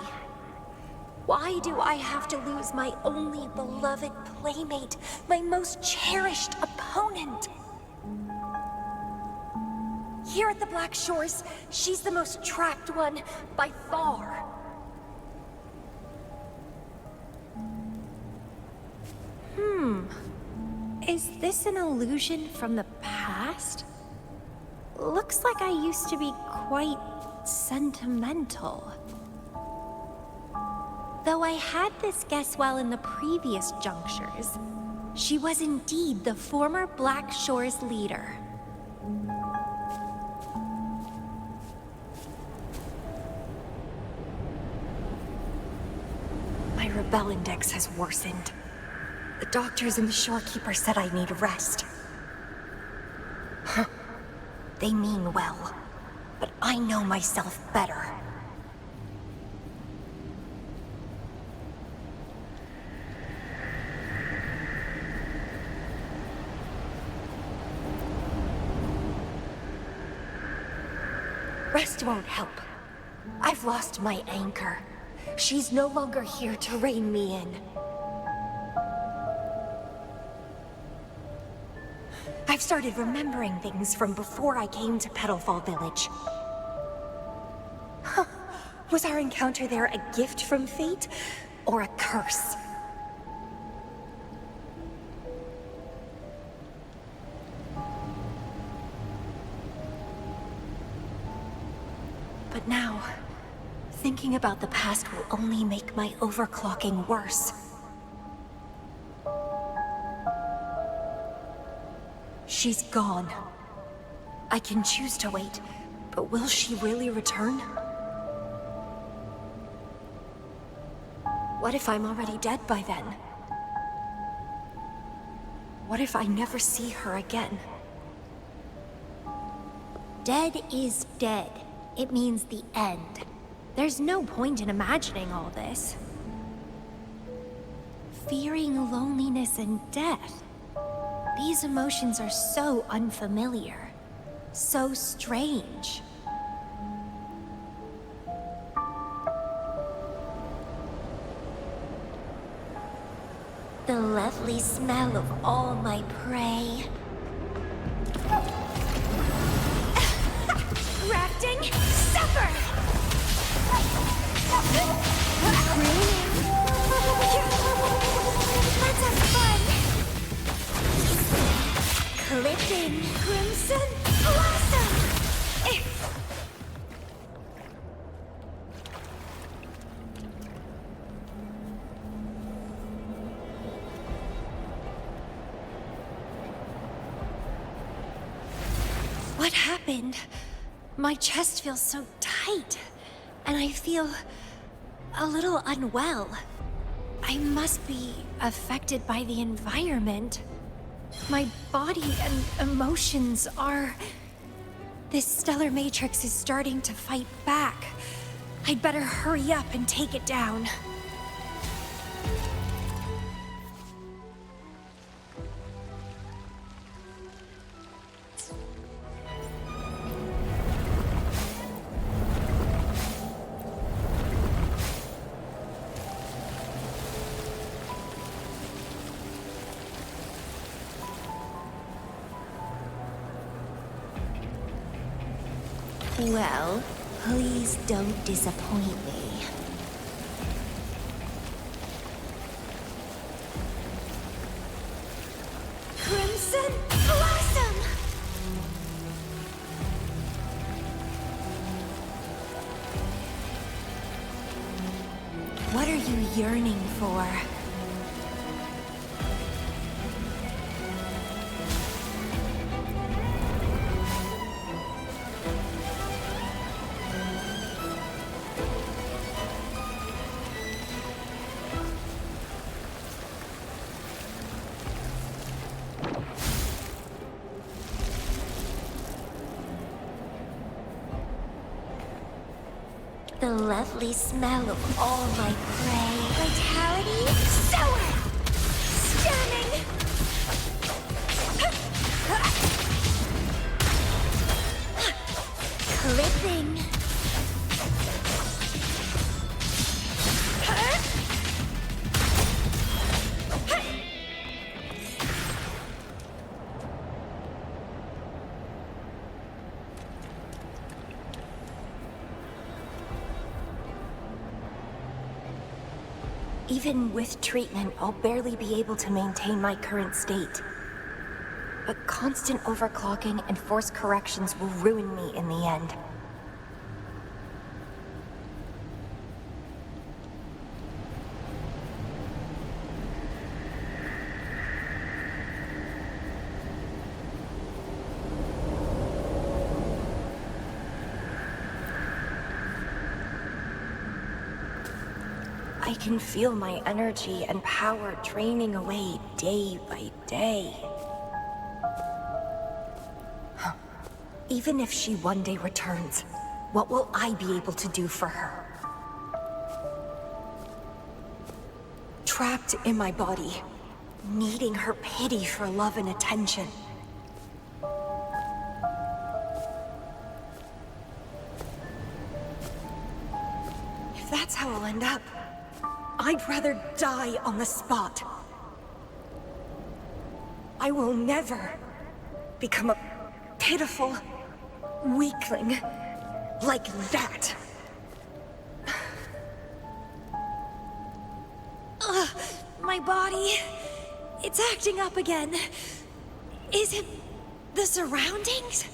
Why do I have to lose my only beloved playmate, my most cherished opponent? Here at the Black Shores, she's the most trapped one by far. Is this an illusion from the past? Looks like I used to be quite sentimental. Though I had this guess well in the previous junctures, she was indeed the former Black Shores leader. My rebel index has worsened. The doctors and the shorekeeper said I need rest. Huh. They mean well, but I know myself better. Rest won't help. I've lost my anchor. She's no longer here to rein me in. I've started remembering things from before I came to Petalfall Village. Huh. Was our encounter there a gift from fate, or a curse? But now, thinking about the past will only make my overclocking worse. She's gone. I can choose to wait, but will she really return? What if I'm already dead by then? What if I never see her again? Dead is dead. It means the end. There's no point in imagining all this. Fearing loneliness and death. These emotions are so unfamiliar. So strange. The lovely smell of all my prey. Grafting, suffer! Let's have fun! Clipping, crimson, blossom! What happened? My chest feels so tight, and I feel a little unwell. I must be affected by the environment. My body and emotions are... This stellar matrix is starting to fight back. I'd better hurry up and take it down. Well, please don't disappoint me. Crimson Blossom! What are you yearning for? The lovely smell of all my prey. Vitality, sour! Stunning! Clipping. Even with treatment, I'll barely be able to maintain my current state. But constant overclocking and forced corrections will ruin me in the end. I can feel my energy and power draining away day by day. Even if she one day returns, what will I be able to do for her? Trapped in my body, needing her pity for love and attention. If that's how I'll end up, I'd rather die on the spot. I will never become a pitiful weakling like that. My body, it's acting up again. Is it the surroundings?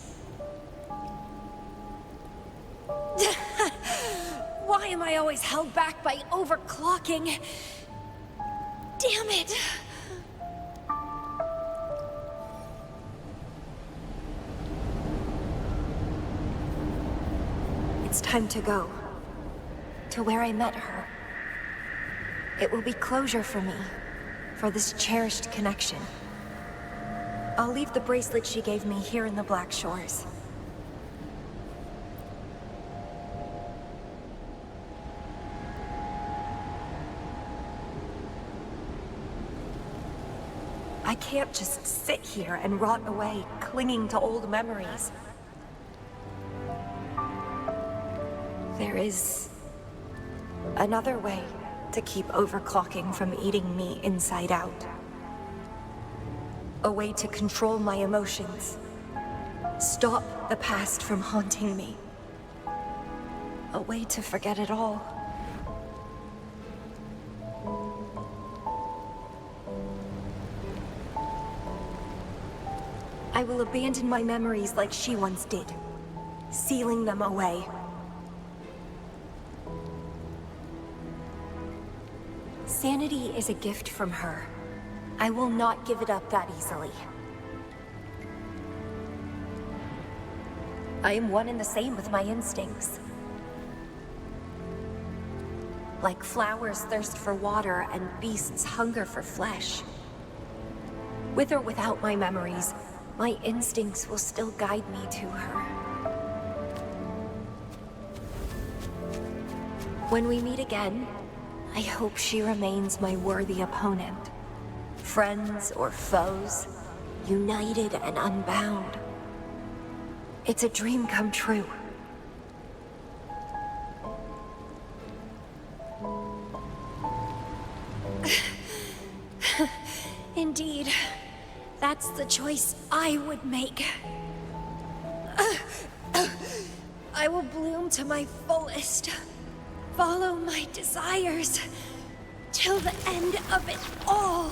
Why am I always held back by overclocking? Damn it! It's time to go. To where I met her. It will be closure for me. For this cherished connection. I'll leave the bracelet she gave me here in the Black Shores. I can't just sit here and rot away, clinging to old memories. There is another way to keep overclocking from eating me inside out. A way to control my emotions. Stop the past from haunting me. A way to forget it all. I will abandon my memories like she once did, sealing them away. Sanity is a gift from her. I will not give it up that easily. I am one and the same with my instincts. Like flowers thirst for water and beasts hunger for flesh. With or without my memories, my instincts will still guide me to her. When we meet again, I hope she remains my worthy opponent. Friends or foes, united and unbound. It's a dream come true. Indeed, that's the choice I would make. I will bloom to my fullest, follow my desires, till the end of it all.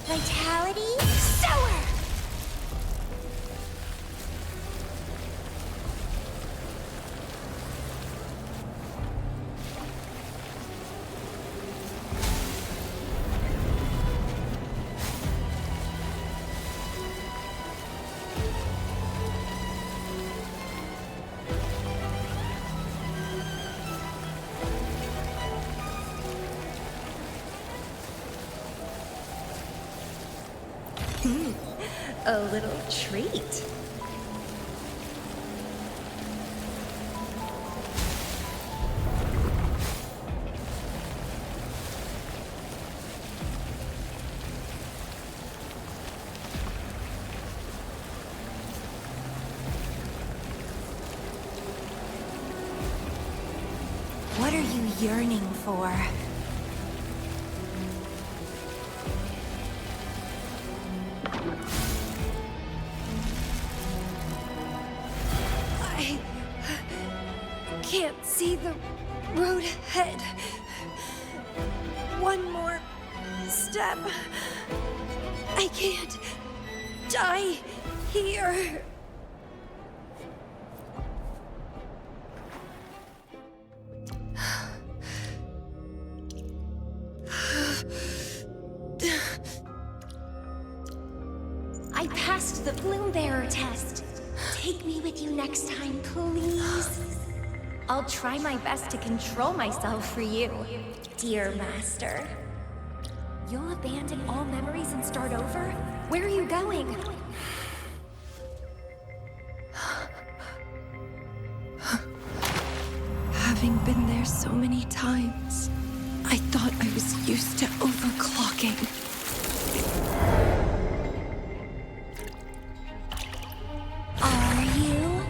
Vitality sower! A little treat. What are you yearning for? Can't see the road ahead. One more step. I can't die here. I passed the Bloom Bearer test. Take me with you next time, please. I'll try my best to control myself for you, dear master. You'll abandon all memories and start over? Where are you going? Having been there so many times, I thought I was used to overclocking. Are you?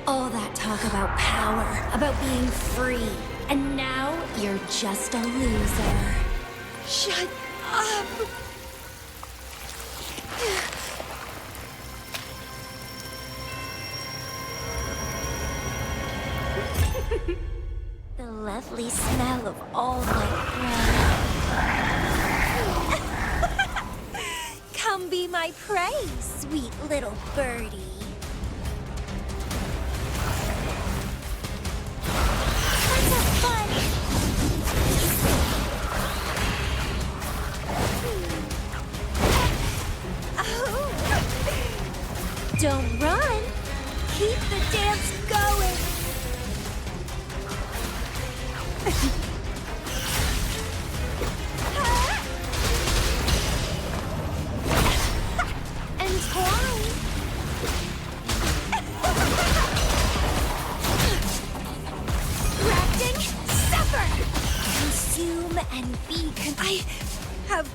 All that talk about power, about being free, and now you're just a loser. Shut up! The lovely smell of all my bread. Come be my prey, sweet little birdie. Let's have fun. Oh. Don't run. Keep the dance going. Entwine. Grafting, suffer. Consume and be I have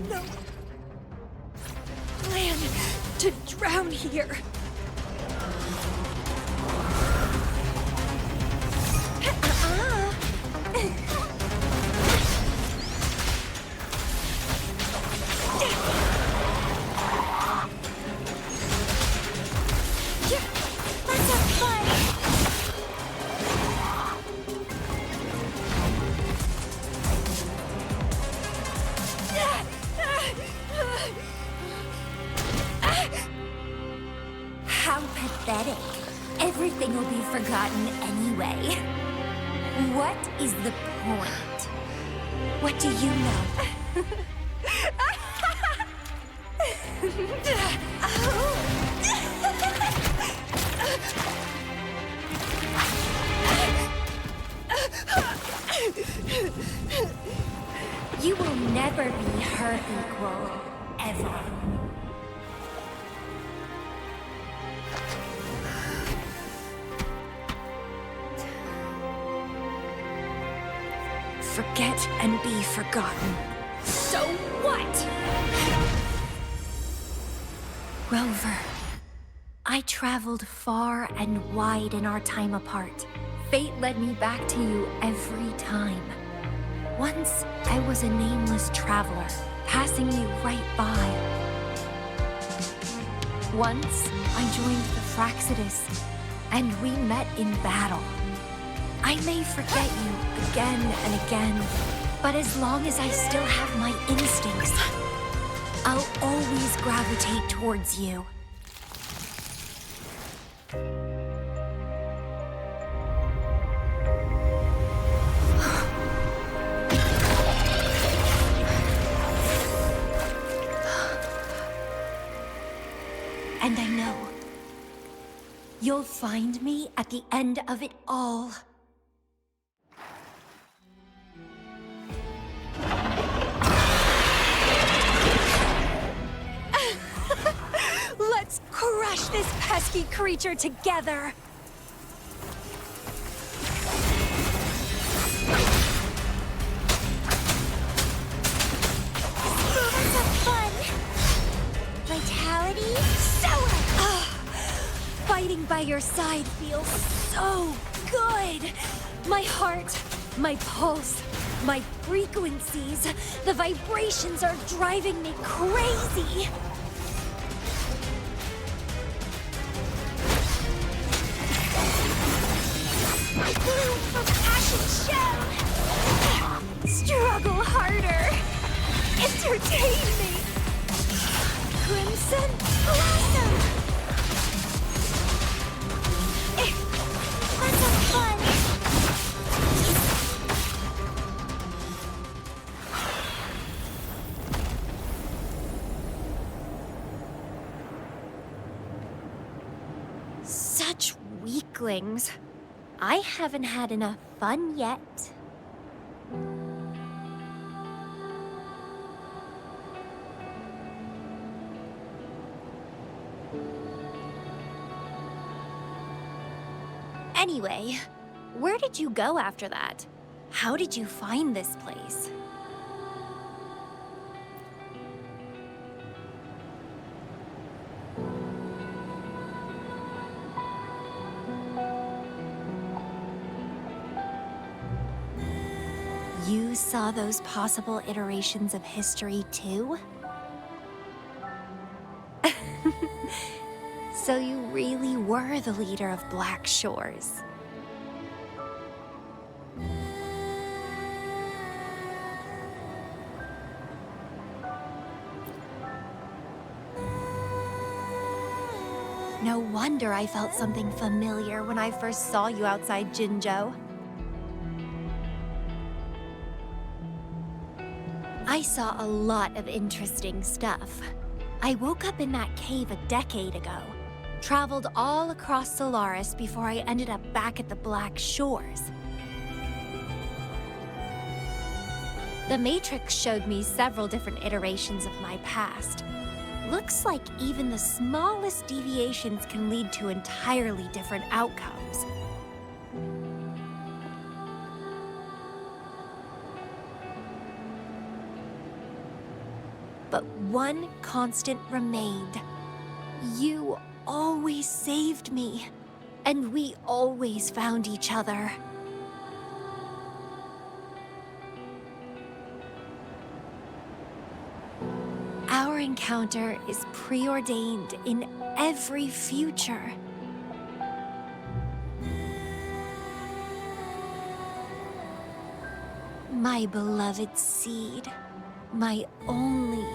no plan to drown here. Let's have fun. How pathetic. Everything will be forgotten anyway. What is the point? What do you know? You will never be her equal, ever. Forget and be forgotten. So what? Rover, I traveled far and wide in our time apart. Fate led me back to you every time. Once, I was a nameless traveler, passing you right by. Once, I joined the Fraxidus, and we met in battle. I may forget you again and again, but as long as I still have my instincts, I'll always gravitate towards you. And I know you'll find me at the end of it all. Let's crush this pesky creature together! Let's have fun! Vitality? Sour! Fighting by your side feels so good! My heart, my pulse, my frequencies, the vibrations are driving me crazy! Bloom from ashen shell! Struggle harder! Entertain me! Crimson blossom! Let's have fun! Such weaklings. I haven't had enough fun yet. Anyway, where did you go after that? How did you find this place? You saw those possible iterations of history too? So you really were the leader of Black Shores. No wonder I felt something familiar when I first saw you outside Jinzhou. I saw a lot of interesting stuff. I woke up in that cave a decade ago, traveled all across Solaris before I ended up back at the Black Shores. The Matrix showed me several different iterations of my past. Looks like even the smallest deviations can lead to entirely different outcomes. But one constant remained. You always saved me, and we always found each other. Our encounter is preordained in every future. My beloved seed, my only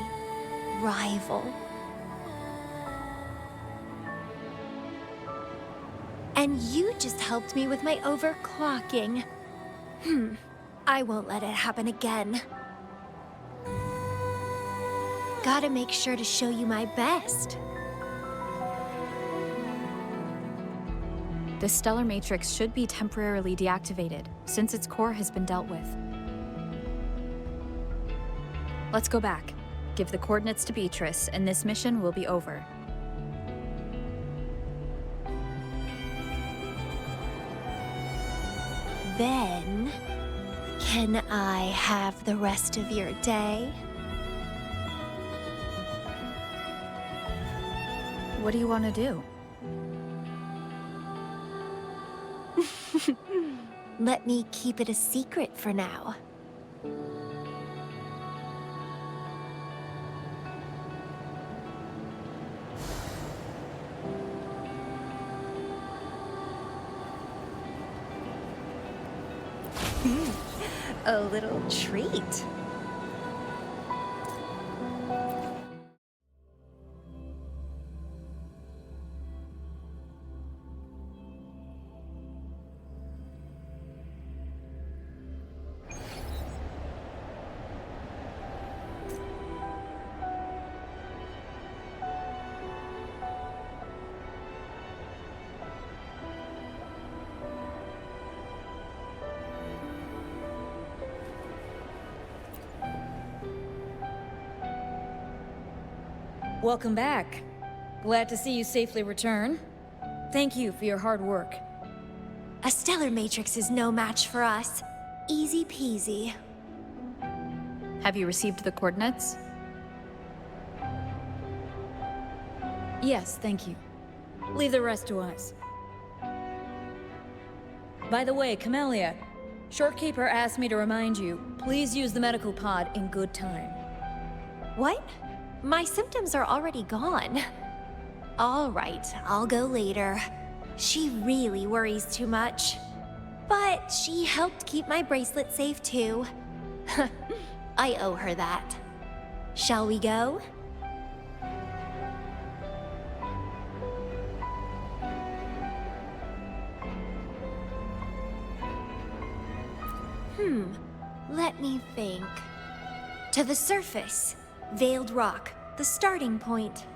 rival. And you just helped me with my overclocking. I won't let it happen again. Gotta make sure to show you my best. The stellar matrix should be temporarily deactivated, since its core has been dealt with. Let's go back. Give the coordinates to Beatrice, and this mission will be over. Then, can I have the rest of your day? What do you want to do? Let me keep it a secret for now. A little treat. Welcome back. Glad to see you safely return. Thank you for your hard work. A stellar matrix is no match for us. Easy peasy. Have you received the coordinates? Yes, thank you. Leave the rest to us. By the way, Camellia, Shortkeeper asked me to remind you, please use the medical pod in good time. What? My symptoms are already gone. All right, I'll go later. She really worries too much. But she helped keep my bracelet safe too. I owe her that. Shall we go? Let me think. To the surface. Veiled Rock, the starting point.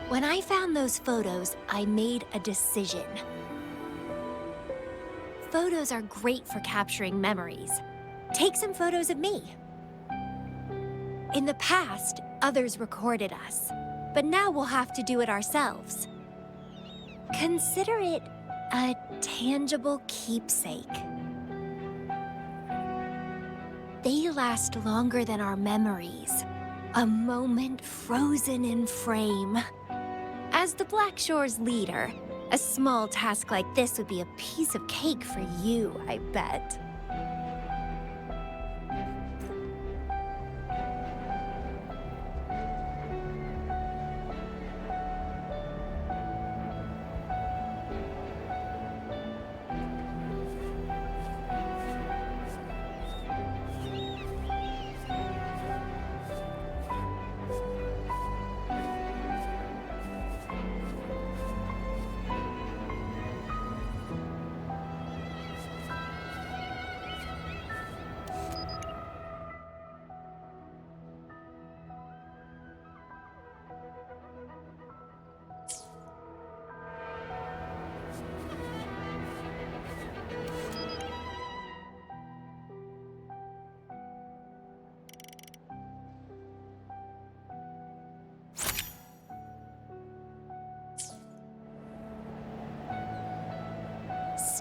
When I found those photos, I made a decision. Photos are great for capturing memories. Take some photos of me. In the past, others recorded us, but now we'll have to do it ourselves. Consider it a tangible keepsake. They last longer than our memories. A moment frozen in frame. As the Black Shore's leader, A small task like this would be a piece of cake for you, I bet.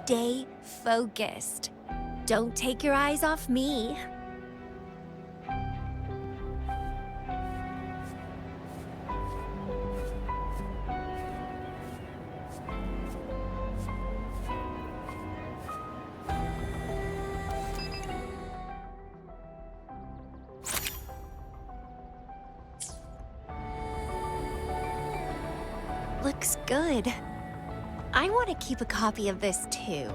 Stay focused. Don't take your eyes off me. Looks good. I want to keep a copy of this too.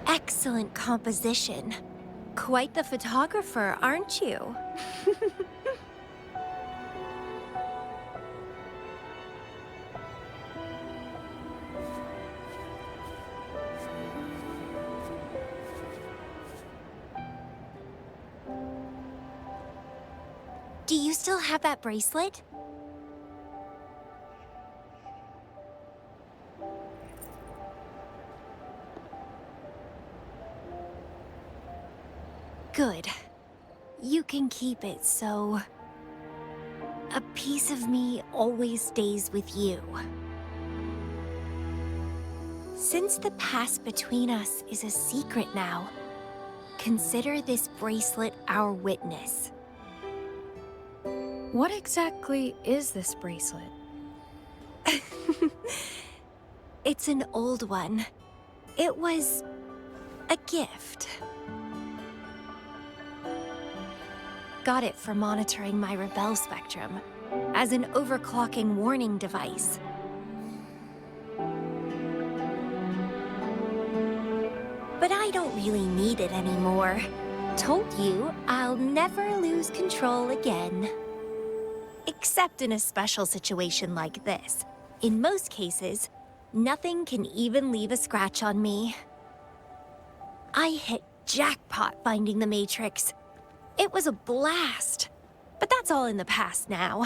Excellent composition. Quite the photographer, aren't you? Do you still have that bracelet? Good. You can keep it, so... a piece of me always stays with you. Since the past between us is a secret now, consider this bracelet our witness. What exactly is this bracelet? It's an old one. It was a gift. Got it for monitoring my rebel spectrum, as an overclocking warning device. But I don't really need it anymore. Told you, I'll never lose control again. Except in a special situation like this. In most cases, nothing can even leave a scratch on me. I hit jackpot finding the Matrix. It was a blast, but that's all in the past now.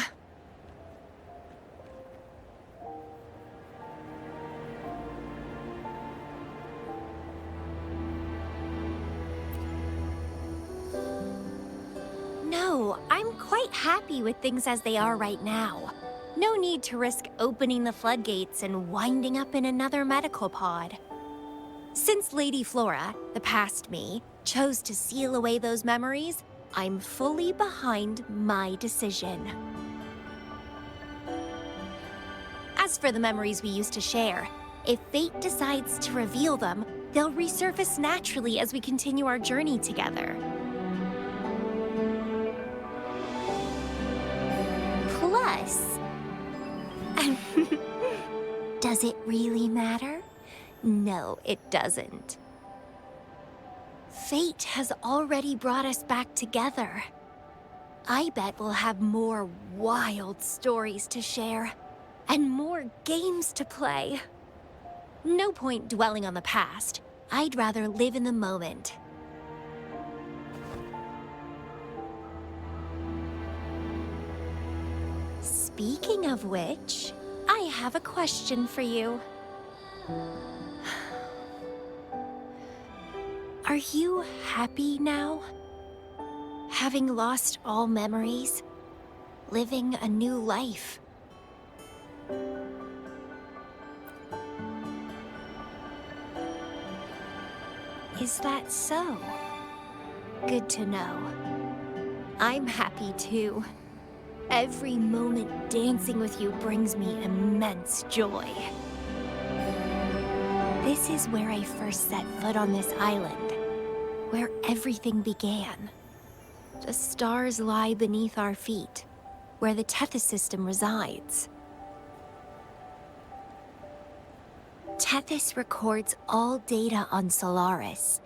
No, I'm quite happy with things as they are right now. No need to risk opening the floodgates and winding up in another medical pod. Since Lady Flora, the past me, chose to seal away those memories, I'm fully behind my decision. As for the memories we used to share, if fate decides to reveal them, they'll resurface naturally as we continue our journey together. Plus... does it really matter? No, it doesn't. Fate has already brought us back together. I bet we'll have more wild stories to share, and more games to play. No point dwelling on the past. I'd rather live in the moment. Speaking of which, I have a question for you. Are you happy now? Having lost all memories? Living a new life? Is that so? Good to know. I'm happy too. Every moment dancing with you brings me immense joy. This is where I first set foot on this island, where everything began. The stars lie beneath our feet, where the Tethys system resides. Tethys records all data on Solaris,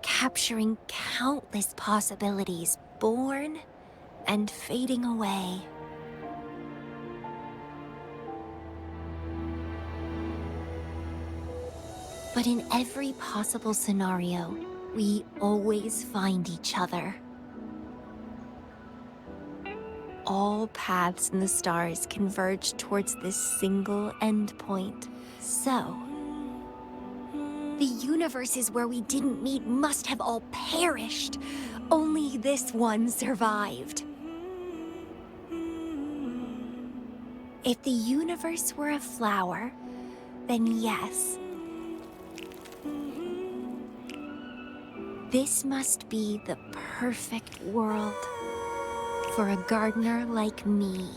capturing countless possibilities born and fading away. But in every possible scenario, we always find each other. All paths in the stars converge towards this single endpoint. So, the universes where we didn't meet must have all perished. Only this one survived. If the universe were a flower, then yes. This must be the perfect world for a gardener like me.